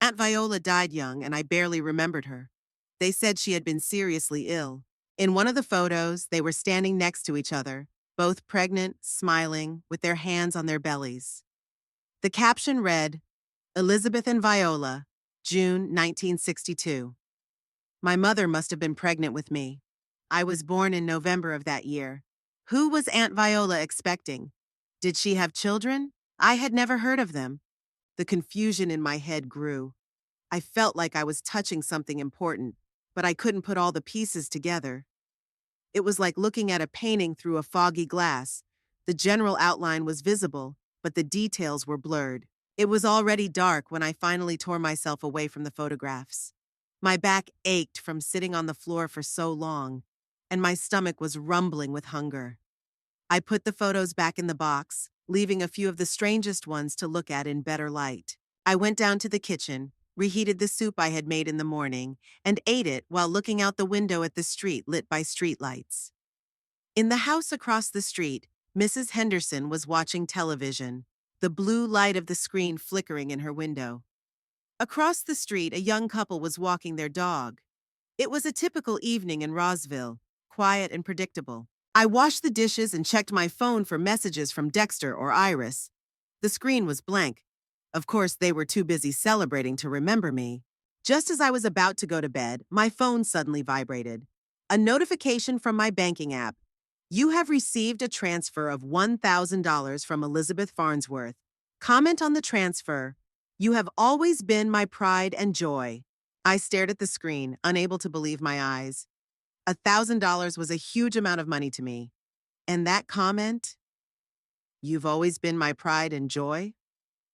Aunt Viola died young, and I barely remembered her. They said she had been seriously ill. In one of the photos, they were standing next to each other, both pregnant, smiling, with their hands on their bellies. The caption read, Elizabeth and Viola, June 1962. My mother must have been pregnant with me. I was born in November of that year. Who was Aunt Viola expecting? Did she have children? I had never heard of them. The confusion in my head grew. I felt like I was touching something important, but I couldn't put all the pieces together. It was like looking at a painting through a foggy glass. The general outline was visible, but the details were blurred. It was already dark when I finally tore myself away from the photographs. My back ached from sitting on the floor for so long, and my stomach was rumbling with hunger. I put the photos back in the box, leaving a few of the strangest ones to look at in better light. I went down to the kitchen, reheated the soup I had made in the morning, and ate it while looking out the window at the street lit by streetlights. In the house across the street, Mrs. Henderson was watching television, the blue light of the screen flickering in her window. Across the street, a young couple was walking their dog. It was a typical evening in Rosville, quiet and predictable. I washed the dishes and checked my phone for messages from Dexter or Iris. The screen was blank. Of course, they were too busy celebrating to remember me. Just as I was about to go to bed, my phone suddenly vibrated. A notification from my banking app. You have received a transfer of $1,000 from Elizabeth Farnsworth. Comment on the transfer. You have always been my pride and joy. I stared at the screen, unable to believe my eyes. $1,000 was a huge amount of money to me. And that comment, you've always been my pride and joy,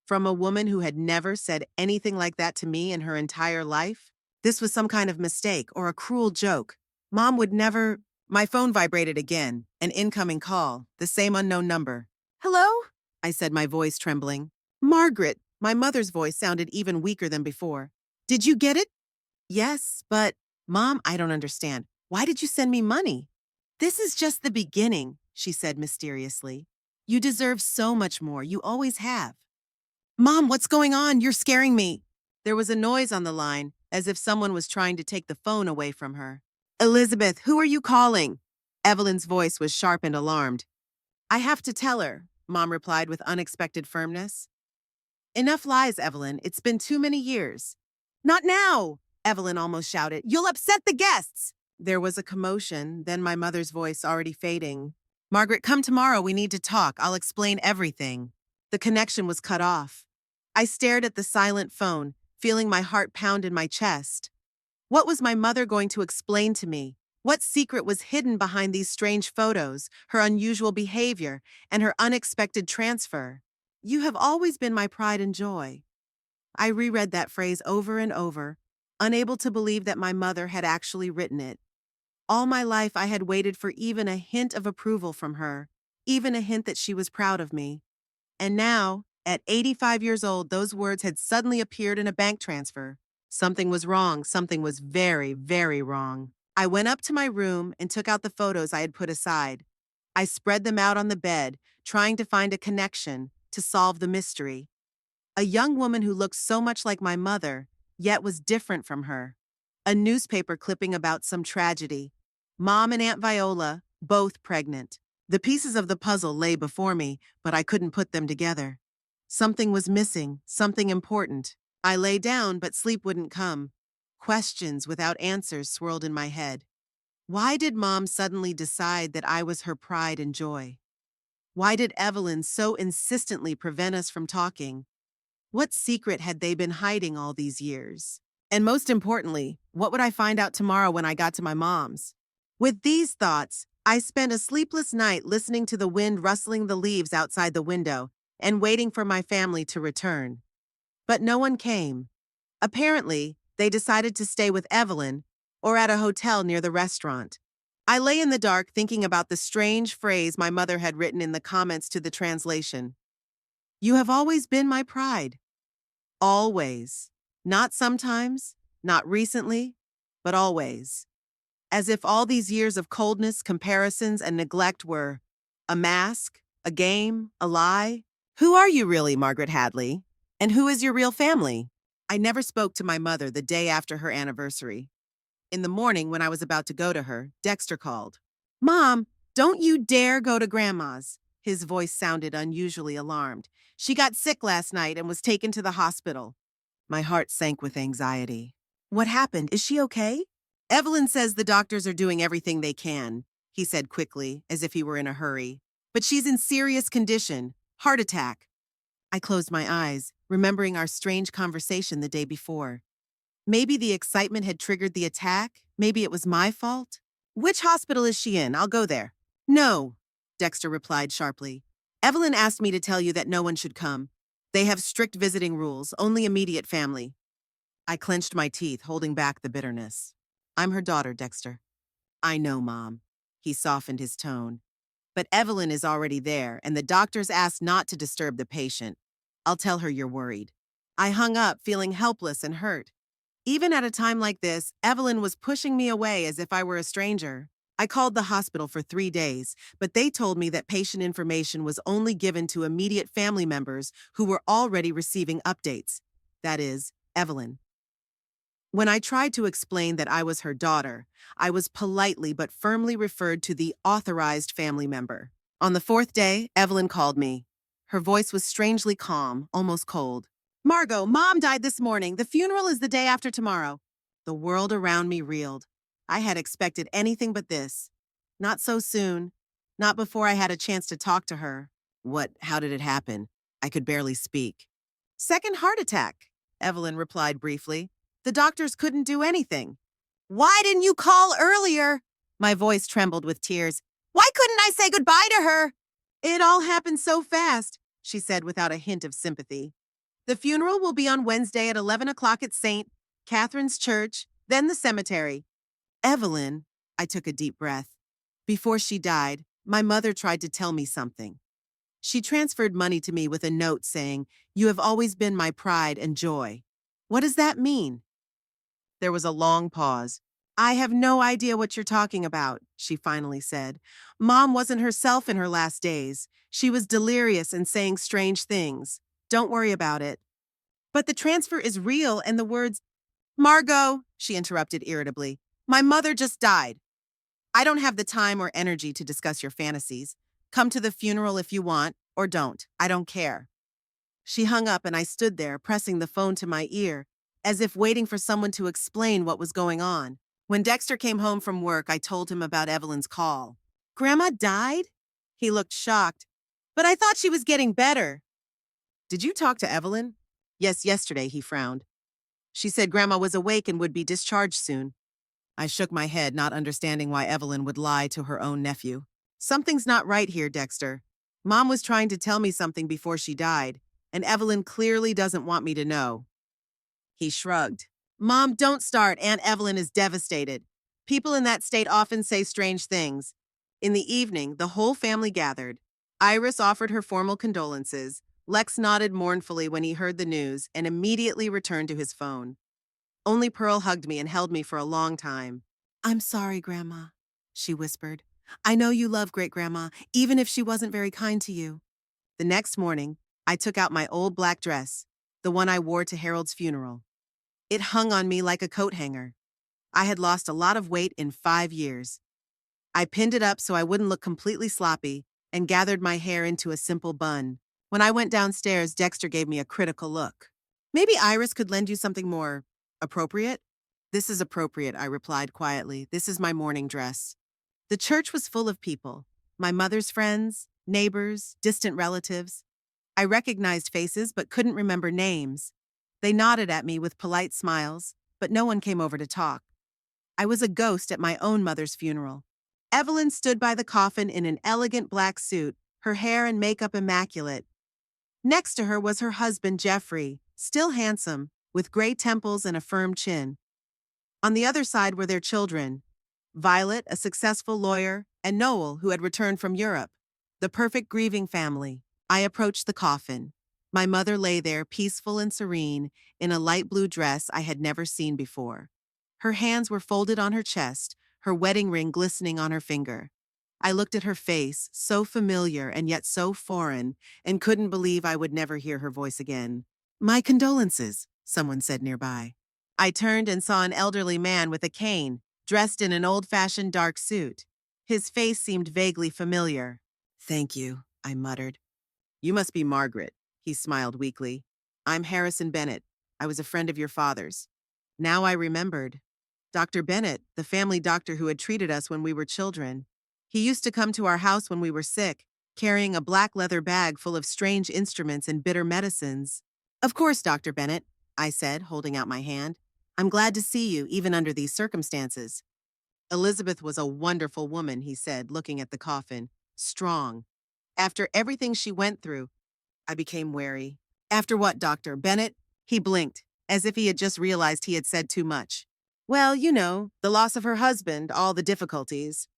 from a woman who had never said anything like that to me in her entire life? This was some kind of mistake or a cruel joke. Mom would never. My phone vibrated again, an incoming call, the same unknown number. Hello? I said, my voice trembling. Margaret, my mother's voice sounded even weaker than before. Did you get it? Yes, but, Mom, I don't understand. Why did you send me money? This is just the beginning, she said mysteriously. You deserve so much more. You always have. Mom, what's going on? You're scaring me. There was a noise on the line, as if someone was trying to take the phone away from her. Elizabeth, who are you calling? Evelyn's voice was sharp and alarmed. I have to tell her, Mom replied with unexpected firmness. Enough lies, Evelyn. It's been too many years. Not now, Evelyn almost shouted. You'll upset the guests. There was a commotion, then my mother's voice already fading. Margaret, come tomorrow. We need to talk. I'll explain everything. The connection was cut off. I stared at the silent phone, feeling my heart pound in my chest. What was my mother going to explain to me? What secret was hidden behind these strange photos, her unusual behavior, and her unexpected transfer? You have always been my pride and joy. I reread that phrase over and over, unable to believe that my mother had actually written it. All my life I had waited for even a hint of approval from her, even a hint that she was proud of me. And now, at 85 years old, those words had suddenly appeared in a bank transfer. Something was wrong. Something was very, very wrong. I went up to my room and took out the photos I had put aside. I spread them out on the bed, trying to find a connection, to solve the mystery. A young woman who looked so much like my mother, yet was different from her. A newspaper clipping about some tragedy. Mom and Aunt Viola, both pregnant. The pieces of the puzzle lay before me, but I couldn't put them together. Something was missing, something important. I lay down, but sleep wouldn't come. Questions without answers swirled in my head. Why did Mom suddenly decide that I was her pride and joy? Why did Evelyn so insistently prevent us from talking? What secret had they been hiding all these years? And most importantly, what would I find out tomorrow when I got to my mom's? With these thoughts, I spent a sleepless night listening to the wind rustling the leaves outside the window and waiting for my family to return. But no one came. Apparently, they decided to stay with Evelyn or at a hotel near the restaurant. I lay in the dark thinking about the strange phrase my mother had written in the comments to the translation. You have always been my pride. Always. Not sometimes, not recently, but always. As if all these years of coldness, comparisons, and neglect were a mask, a game, a lie. Who are you really, Margaret Hadley? And who is your real family? I never spoke to my mother the day after her anniversary. In the morning, when I was about to go to her, Dexter called. Mom, don't you dare go to Grandma's. His voice sounded unusually alarmed. She got sick last night and was taken to the hospital. My heart sank with anxiety. What happened? Is she okay? Evelyn says the doctors are doing everything they can, he said quickly, as if he were in a hurry. But she's in serious condition. Heart attack. I closed my eyes, remembering our strange conversation the day before. Maybe the excitement had triggered the attack. Maybe it was my fault. Which hospital is she in? I'll go there. No, Dexter replied sharply. Evelyn asked me to tell you that no one should come. They have strict visiting rules, only immediate family. I clenched my teeth, holding back the bitterness. I'm her daughter, Dexter. I know, Mom. He softened his tone. But Evelyn is already there, and the doctors asked not to disturb the patient. I'll tell her you're worried. I hung up, feeling helpless and hurt. Even at a time like this, Evelyn was pushing me away as if I were a stranger. I called the hospital for 3 days, but they told me that patient information was only given to immediate family members who were already receiving updates. That is, Evelyn. When I tried to explain that I was her daughter, I was politely but firmly referred to the authorized family member. On the 4th day, Evelyn called me. Her voice was strangely calm, almost cold. Margot, Mom died this morning. The funeral is the day after tomorrow. The world around me reeled. I had expected anything but this. Not so soon. Not before I had a chance to talk to her. How did it happen? I could barely speak. Second heart attack, Evelyn replied briefly. The doctors couldn't do anything. Why didn't you call earlier? My voice trembled with tears. Why couldn't I say goodbye to her? It all happened so fast, she said without a hint of sympathy. The funeral will be on Wednesday at 11 o'clock at St. Catherine's Church, then the cemetery. Evelyn, I took a deep breath. Before she died, my mother tried to tell me something. She transferred money to me with a note saying, "You have always been my pride and joy." What does that mean? There was a long pause. I have no idea what you're talking about, she finally said. Mom wasn't herself in her last days. She was delirious and saying strange things. Don't worry about it. But the transfer is real and the words, Margot, she interrupted irritably. My mother just died. I don't have the time or energy to discuss your fantasies. Come to the funeral if you want, or don't. I don't care. She hung up and I stood there, pressing the phone to my ear, as if waiting for someone to explain what was going on. When Dexter came home from work, I told him about Evelyn's call. Grandma died? He looked shocked. But I thought she was getting better. Did you talk to Evelyn? Yes, yesterday, he frowned. She said Grandma was awake and would be discharged soon. I shook my head, not understanding why Evelyn would lie to her own nephew. Something's not right here, Dexter. Mom was trying to tell me something before she died, and Evelyn clearly doesn't want me to know. He shrugged. Mom, don't start. Aunt Evelyn is devastated. People in that state often say strange things. In the evening, the whole family gathered. Iris offered her formal condolences. Lex nodded mournfully when he heard the news and immediately returned to his phone. Only Pearl hugged me and held me for a long time. I'm sorry, Grandma, she whispered. I know you love Great-Grandma, even if she wasn't very kind to you. The next morning, I took out my old black dress, the one I wore to Harold's funeral. It hung on me like a coat hanger. I had lost a lot of weight in 5 years. I pinned it up so I wouldn't look completely sloppy and gathered my hair into a simple bun. When I went downstairs, Dexter gave me a critical look. Maybe Iris could lend you something more appropriate? This is appropriate, I replied quietly. This is my morning dress. The church was full of people. My mother's friends, neighbors, distant relatives. I recognized faces but couldn't remember names. They nodded at me with polite smiles, but no one came over to talk. I was a ghost at my own mother's funeral. Evelyn stood by the coffin in an elegant black suit, her hair and makeup immaculate. Next to her was her husband, Jeffrey, still handsome, with gray temples and a firm chin. On the other side were their children, Violet, a successful lawyer, and Noel, who had returned from Europe. The perfect grieving family. I approached the coffin. My mother lay there, peaceful and serene, in a light blue dress I had never seen before. Her hands were folded on her chest, her wedding ring glistening on her finger. I looked at her face, so familiar and yet so foreign, and couldn't believe I would never hear her voice again. "My condolences," someone said nearby. I turned and saw an elderly man with a cane, dressed in an old-fashioned dark suit. His face seemed vaguely familiar. "Thank you," I muttered. "You must be Margaret," he smiled weakly. "I'm Harrison Bennett. I was a friend of your father's." Now I remembered. Dr. Bennett, the family doctor who had treated us when we were children. He used to come to our house when we were sick, carrying a black leather bag full of strange instruments and bitter medicines. "Of course, Dr. Bennett," I said, holding out my hand. "I'm glad to see you, even under these circumstances." "Elizabeth was a wonderful woman," he said, looking at the coffin. "Strong. After everything she went through," I became wary. "After what, Dr. Bennett?" He blinked, as if he had just realized he had said too much. "Well, you know, the loss of her husband, all the difficulties."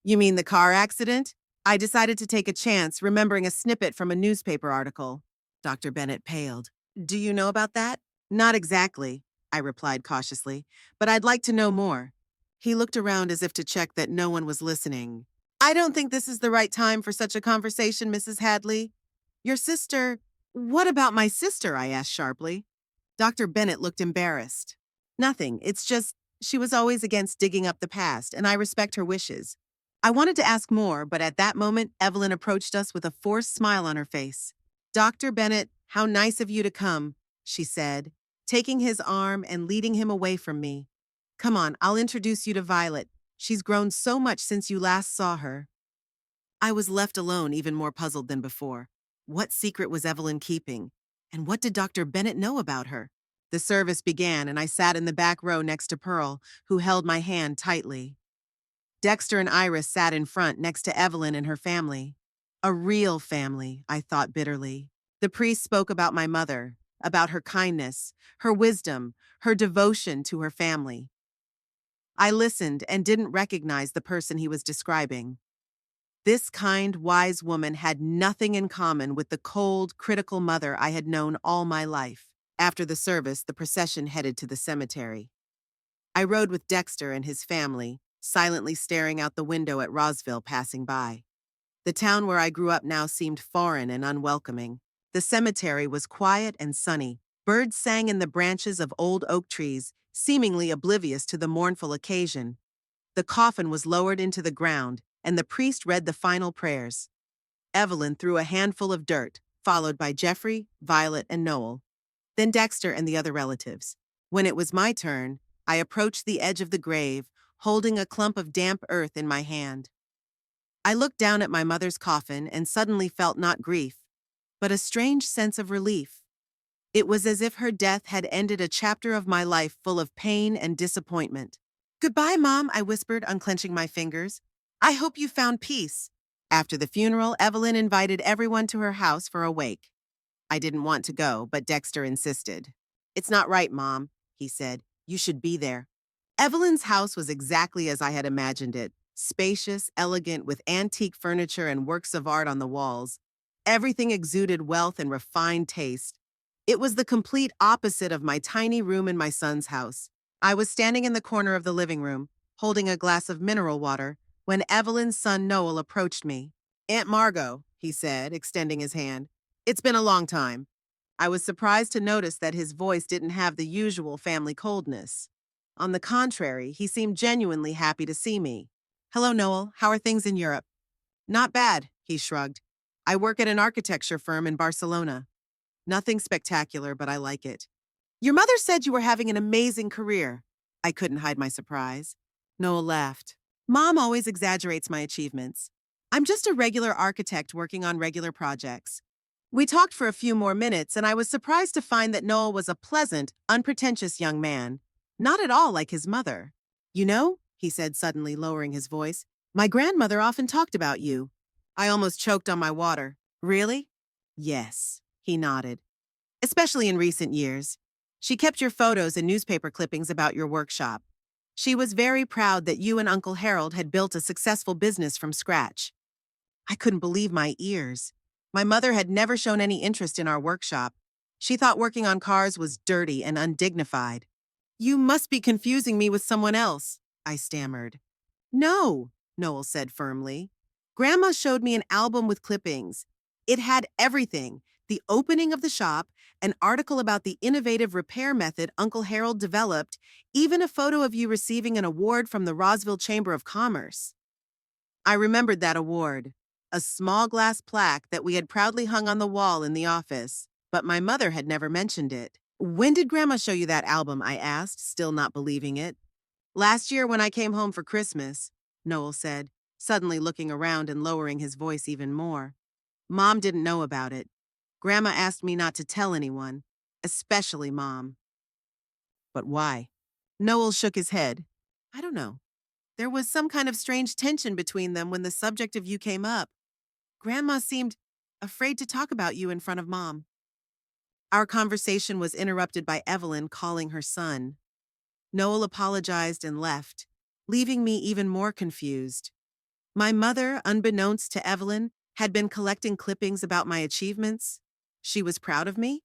"You mean the car accident?" I decided to take a chance, remembering a snippet from a newspaper article. Dr. Bennett paled. "Do you know about that?" "Not exactly," I replied cautiously, "but I'd like to know more." He looked around as if to check that no one was listening. "I don't think this is the right time for such a conversation, Mrs. Hadley. Your sister—" "What about my sister?" I asked sharply. Dr. Bennett looked embarrassed. "Nothing. It's just, she was always against digging up the past, and I respect her wishes." I wanted to ask more, but at that moment, Evelyn approached us with a forced smile on her face. "Dr. Bennett, how nice of you to come," she said, taking his arm and leading him away from me. "Come on, I'll introduce you to Violet. She's grown so much since you last saw her." I was left alone, even more puzzled than before. What secret was Evelyn keeping? And what did Dr. Bennett know about her? The service began, and I sat in the back row next to Pearl, who held my hand tightly. Dexter and Iris sat in front next to Evelyn and her family. A real family, I thought bitterly. The priest spoke about my mother, about her kindness, her wisdom, her devotion to her family. I listened and didn't recognize the person he was describing. This kind, wise woman had nothing in common with the cold, critical mother I had known all my life. After the service, the procession headed to the cemetery. I rode with Dexter and his family, silently staring out the window at Rosville passing by. The town where I grew up now seemed foreign and unwelcoming. The cemetery was quiet and sunny. Birds sang in the branches of old oak trees, seemingly oblivious to the mournful occasion. The coffin was lowered into the ground, and the priest read the final prayers. Evelyn threw a handful of dirt, followed by Jeffrey, Violet, and Noel, then Dexter and the other relatives. When it was my turn, I approached the edge of the grave, holding a clump of damp earth in my hand. I looked down at my mother's coffin and suddenly felt not grief, but a strange sense of relief. It was as if her death had ended a chapter of my life full of pain and disappointment. "Goodbye, Mom," I whispered, unclenching my fingers. "I hope you found peace." After the funeral, Evelyn invited everyone to her house for a wake. I didn't want to go, but Dexter insisted. "It's not right, Mom," he said. "You should be there." Evelyn's house was exactly as I had imagined it, spacious, elegant, with antique furniture and works of art on the walls. Everything exuded wealth and refined taste. It was the complete opposite of my tiny room in my son's house. I was standing in the corner of the living room, holding a glass of mineral water, when Evelyn's son Noel approached me. "Aunt Margot," he said, extending his hand. "It's been a long time." I was surprised to notice that his voice didn't have the usual family coldness. On the contrary, he seemed genuinely happy to see me. "Hello, Noel. How are things in Europe?" "Not bad," he shrugged. "I work at an architecture firm in Barcelona. Nothing spectacular, but I like it." "Your mother said you were having an amazing career." I couldn't hide my surprise. Noel laughed. "Mom always exaggerates my achievements. I'm just a regular architect working on regular projects." We talked for a few more minutes, and I was surprised to find that Noel was a pleasant, unpretentious young man, not at all like his mother. "You know," he said suddenly, lowering his voice, "my grandmother often talked about you." I almost choked on my water. "Really?" "Yes," he nodded. "Especially in recent years. She kept your photos and newspaper clippings about your workshop. She was very proud that you and Uncle Harold had built a successful business from scratch." I couldn't believe my ears. My mother had never shown any interest in our workshop. She thought working on cars was dirty and undignified. You must be confusing me with someone else, I stammered. No, Noel said firmly. Grandma showed me an album with clippings. It had everything: the opening of the shop, an article about the innovative repair method Uncle Harold developed, even a photo of you receiving an award from the Rosville Chamber of Commerce. I remembered that award, a small glass plaque that we had proudly hung on the wall in the office, but my mother had never mentioned it. When did Grandma show you that album? I asked, still not believing it. Last year when I came home for Christmas, Noel said, suddenly looking around and lowering his voice even more. Mom didn't know about it. Grandma asked me not to tell anyone, especially Mom. But why? Noel shook his head. I don't know. There was some kind of strange tension between them when the subject of you came up. Grandma seemed afraid to talk about you in front of Mom. Our conversation was interrupted by Evelyn calling her son. Noel apologized and left, leaving me even more confused. My mother, unbeknownst to Evelyn, had been collecting clippings about my achievements. She was proud of me?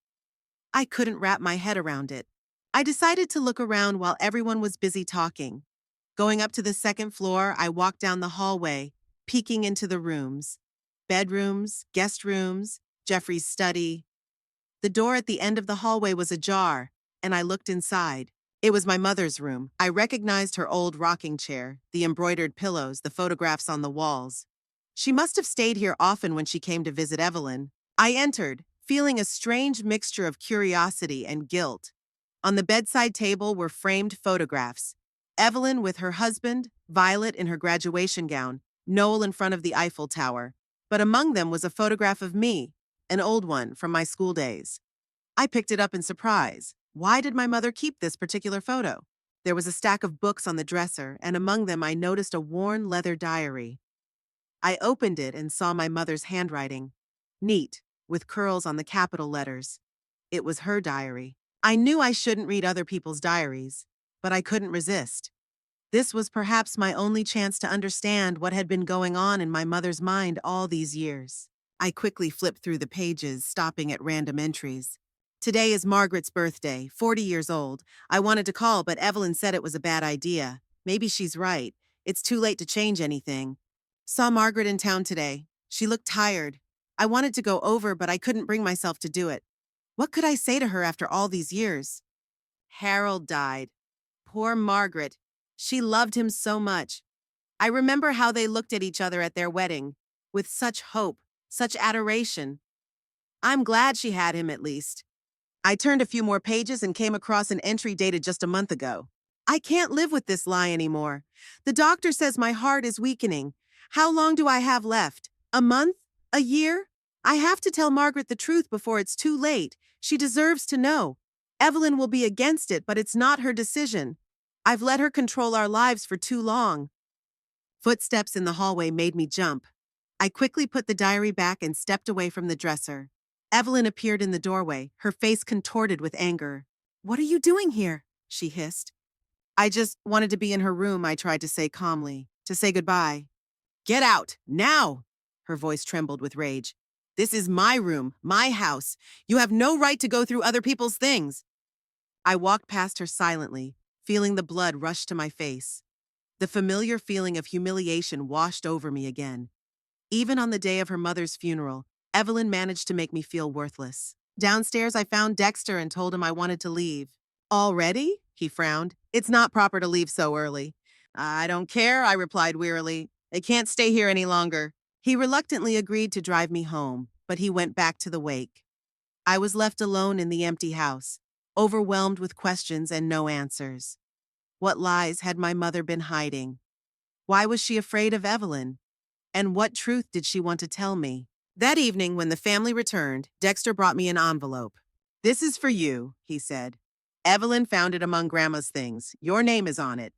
I couldn't wrap my head around it. I decided to look around while everyone was busy talking. Going up to the second floor, I walked down the hallway, peeking into the rooms. Bedrooms, guest rooms, Jeffrey's study. The door at the end of the hallway was ajar, and I looked inside. It was my mother's room. I recognized her old rocking chair, the embroidered pillows, the photographs on the walls. She must have stayed here often when she came to visit Evelyn. I entered, feeling a strange mixture of curiosity and guilt. On the bedside table were framed photographs. Evelyn with her husband, Violet in her graduation gown, Noel in front of the Eiffel Tower. But among them was a photograph of me, an old one from my school days. I picked it up in surprise. Why did my mother keep this particular photo? There was a stack of books on the dresser, and among them I noticed a worn leather diary. I opened it and saw my mother's handwriting. Neat, with curls on the capital letters. It was her diary. I knew I shouldn't read other people's diaries, but I couldn't resist. This was perhaps my only chance to understand what had been going on in my mother's mind all these years. I quickly flipped through the pages, stopping at random entries. Today is Margaret's birthday, 40 years old. I wanted to call, but Evelyn said it was a bad idea. Maybe she's right. It's too late to change anything. Saw Margaret in town today. She looked tired. I wanted to go over, but I couldn't bring myself to do it. What could I say to her after all these years? Harold died. Poor Margaret. She loved him so much. I remember how they looked at each other at their wedding, with such hope, such adoration. I'm glad she had him at least. I turned a few more pages and came across an entry dated just a month ago. I can't live with this lie anymore. The doctor says my heart is weakening. How long do I have left? A month? A year? I have to tell Margaret the truth before it's too late. She deserves to know. Evelyn will be against it, but it's not her decision. I've let her control our lives for too long. Footsteps in the hallway made me jump. I quickly put the diary back and stepped away from the dresser. Evelyn appeared in the doorway, her face contorted with anger. What are you doing here? She hissed. I just wanted to be in her room, I tried to say calmly, to say goodbye. Get out, now! Her voice trembled with rage. This is my room, my house. You have no right to go through other people's things. I walked past her silently, feeling the blood rush to my face. The familiar feeling of humiliation washed over me again. Even on the day of her mother's funeral, Evelyn managed to make me feel worthless. Downstairs, I found Dexter and told him I wanted to leave. Already? He frowned. It's not proper to leave so early. I don't care, I replied wearily. I can't stay here any longer. He reluctantly agreed to drive me home, but he went back to the wake. I was left alone in the empty house, overwhelmed with questions and no answers. What lies had my mother been hiding? Why was she afraid of Evelyn? And what truth did she want to tell me? That evening, when the family returned, Dexter brought me an envelope. This is for you, he said. Evelyn found it among Grandma's things. Your name is on it.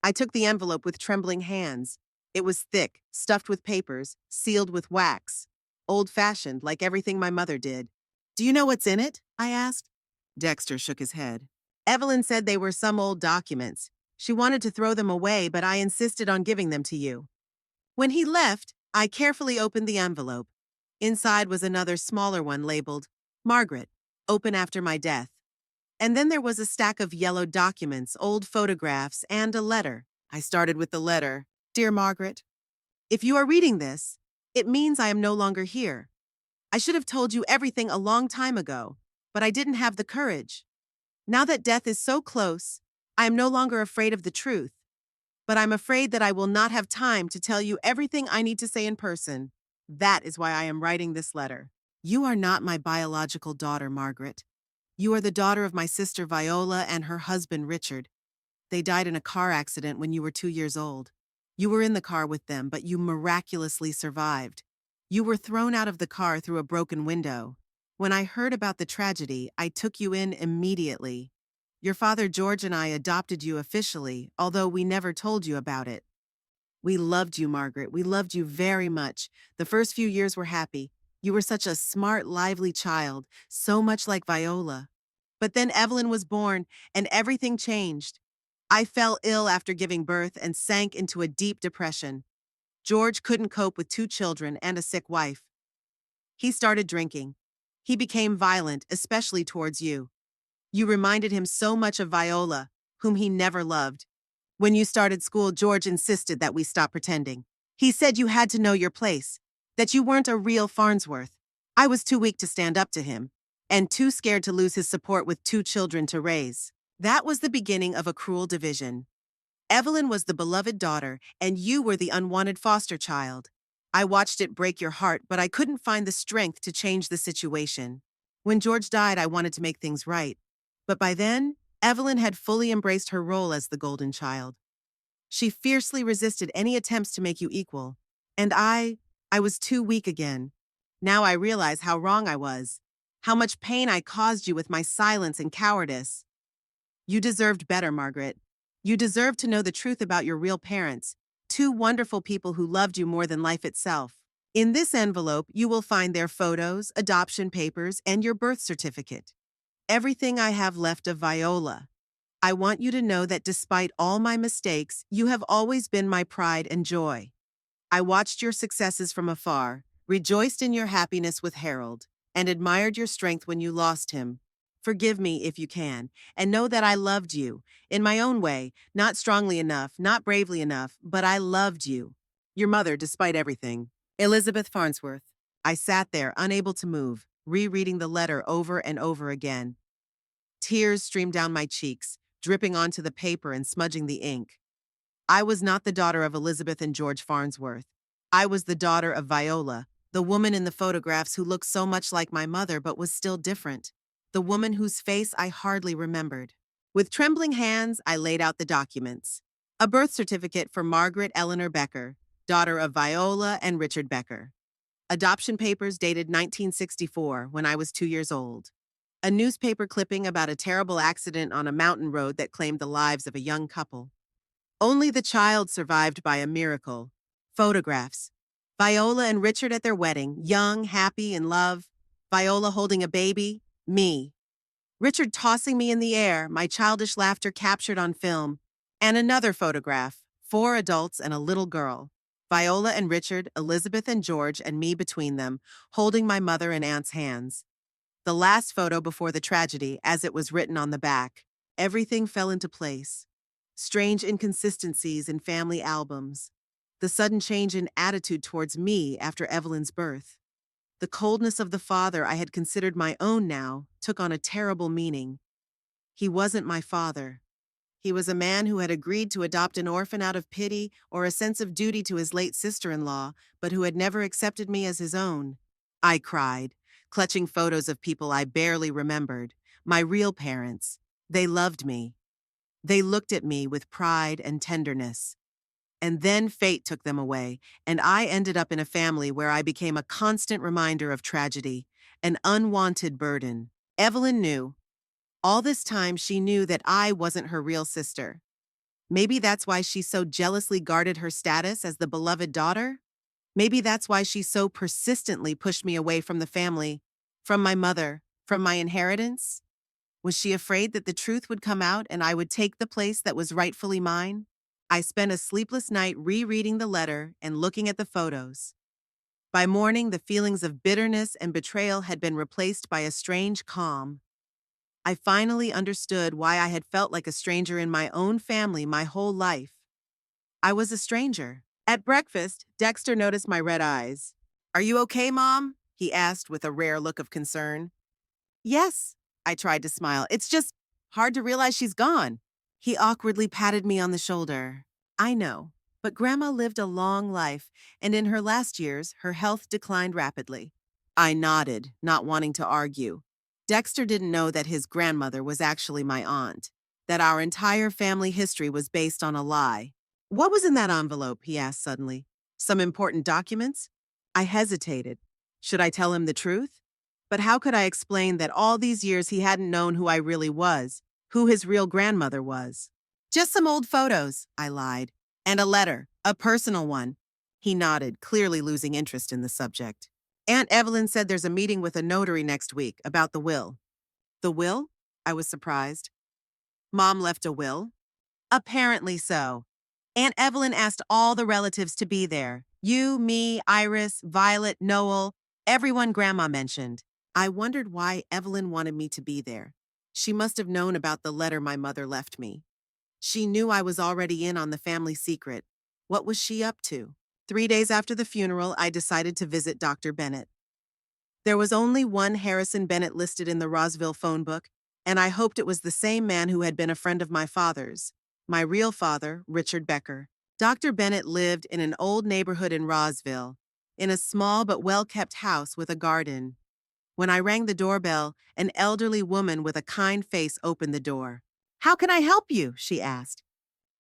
I took the envelope with trembling hands. It was thick, stuffed with papers, sealed with wax. Old-fashioned, like everything my mother did. Do you know what's in it? I asked. Dexter shook his head. Evelyn said they were some old documents. She wanted to throw them away, but I insisted on giving them to you. When he left, I carefully opened the envelope. Inside was another smaller one labeled, Margaret, open after my death. And then there was a stack of yellow documents, old photographs, and a letter. I started with the letter. Dear Margaret, if you are reading this, it means I am no longer here. I should have told you everything a long time ago, but I didn't have the courage. Now that death is so close, I am no longer afraid of the truth, but I'm afraid that I will not have time to tell you everything I need to say in person. That is why I am writing this letter. You are not my biological daughter, Margaret. You are the daughter of my sister Viola and her husband Richard. They died in a car accident when you were 2 years old. You were in the car with them, but you miraculously survived. You were thrown out of the car through a broken window. When I heard about the tragedy, I took you in immediately. Your father George and I adopted you officially, although we never told you about it. We loved you, Margaret. We loved you very much. The first few years were happy. You were such a smart, lively child, so much like Viola. But then Evelyn was born, and everything changed. I fell ill after giving birth and sank into a deep depression. George couldn't cope with 2 children and a sick wife. He started drinking. He became violent, especially towards you. You reminded him so much of Viola, whom he never loved. When you started school, George insisted that we stop pretending. He said you had to know your place, that you weren't a real Farnsworth. I was too weak to stand up to him, and too scared to lose his support with 2 children to raise. That was the beginning of a cruel division. Evelyn was the beloved daughter, and you were the unwanted foster child. I watched it break your heart, but I couldn't find the strength to change the situation. When George died, I wanted to make things right. But by then, Evelyn had fully embraced her role as the golden child. She fiercely resisted any attempts to make you equal. And I was too weak again. Now I realize how wrong I was, how much pain I caused you with my silence and cowardice. You deserved better, Margaret. You deserved to know the truth about your real parents, 2 wonderful people who loved you more than life itself. In this envelope, you will find their photos, adoption papers, and your birth certificate. Everything I have left of Viola. I want you to know that despite all my mistakes, you have always been my pride and joy. I watched your successes from afar, rejoiced in your happiness with Harold, and admired your strength when you lost him. Forgive me if you can, and know that I loved you, in my own way, not strongly enough, not bravely enough, but I loved you. Your mother, despite everything. Elizabeth Farnsworth. I sat there, unable to move, rereading the letter over and over again. Tears streamed down my cheeks, dripping onto the paper and smudging the ink. I was not the daughter of Elizabeth and George Farnsworth. I was the daughter of Viola, the woman in the photographs who looked so much like my mother but was still different. The woman whose face I hardly remembered. With trembling hands, I laid out the documents. A birth certificate for Margaret Eleanor Becker, daughter of Viola and Richard Becker. Adoption papers dated 1964, when I was 2 years old. A newspaper clipping about a terrible accident on a mountain road that claimed the lives of a young couple. Only the child survived by a miracle. Photographs. Viola and Richard at their wedding, young, happy, in love. Viola holding a baby, me. Richard tossing me in the air, my childish laughter captured on film. And another photograph, 4 adults and a little girl. Viola and Richard, Elizabeth and George, and me between them, holding my mother and aunt's hands. The last photo before the tragedy, as it was written on the back. Everything fell into place. Strange inconsistencies in family albums. The sudden change in attitude towards me after Evelyn's birth. The coldness of the father I had considered my own now took on a terrible meaning. He wasn't my father. He was a man who had agreed to adopt an orphan out of pity or a sense of duty to his late sister-in-law, but who had never accepted me as his own. I cried, clutching photos of people I barely remembered, my real parents. They loved me. They looked at me with pride and tenderness. And then fate took them away, and I ended up in a family where I became a constant reminder of tragedy, an unwanted burden. Evelyn knew. All this time she knew that I wasn't her real sister. Maybe that's why she so jealously guarded her status as the beloved daughter? Maybe that's why she so persistently pushed me away from the family, from my mother, from my inheritance? Was she afraid that the truth would come out and I would take the place that was rightfully mine? I spent a sleepless night rereading the letter and looking at the photos. By morning, the feelings of bitterness and betrayal had been replaced by a strange calm. I finally understood why I had felt like a stranger in my own family my whole life. I was a stranger. At breakfast, Dexter noticed my red eyes. "Are you okay, Mom?" he asked with a rare look of concern. "Yes," I tried to smile. "It's just hard to realize she's gone." He awkwardly patted me on the shoulder. "I know, but Grandma lived a long life, and in her last years, her health declined rapidly." I nodded, not wanting to argue. Dexter didn't know that his grandmother was actually my aunt, that our entire family history was based on a lie. "What was in that envelope?" he asked suddenly. "Some important documents?" I hesitated. Should I tell him the truth? But how could I explain that all these years he hadn't known who I really was, who his real grandmother was? "Just some old photos," I lied, "and a letter, a personal one." He nodded, clearly losing interest in the subject. "Aunt Evelyn said there's a meeting with a notary next week about the will." "The will?" I was surprised. "Mom left a will?" "Apparently so. Aunt Evelyn asked all the relatives to be there. You, me, Iris, Violet, Noel, everyone Grandma mentioned." I wondered why Evelyn wanted me to be there. She must have known about the letter my mother left me. She knew I was already in on the family secret. What was she up to? 3 days after the funeral, I decided to visit Dr. Bennett. There was only one Harrison Bennett listed in the Rosville phone book, and I hoped it was the same man who had been a friend of my father's, my real father, Richard Becker. Dr. Bennett lived in an old neighborhood in Rosville, in a small but well-kept house with a garden. When I rang the doorbell, an elderly woman with a kind face opened the door. "How can I help you?" she asked.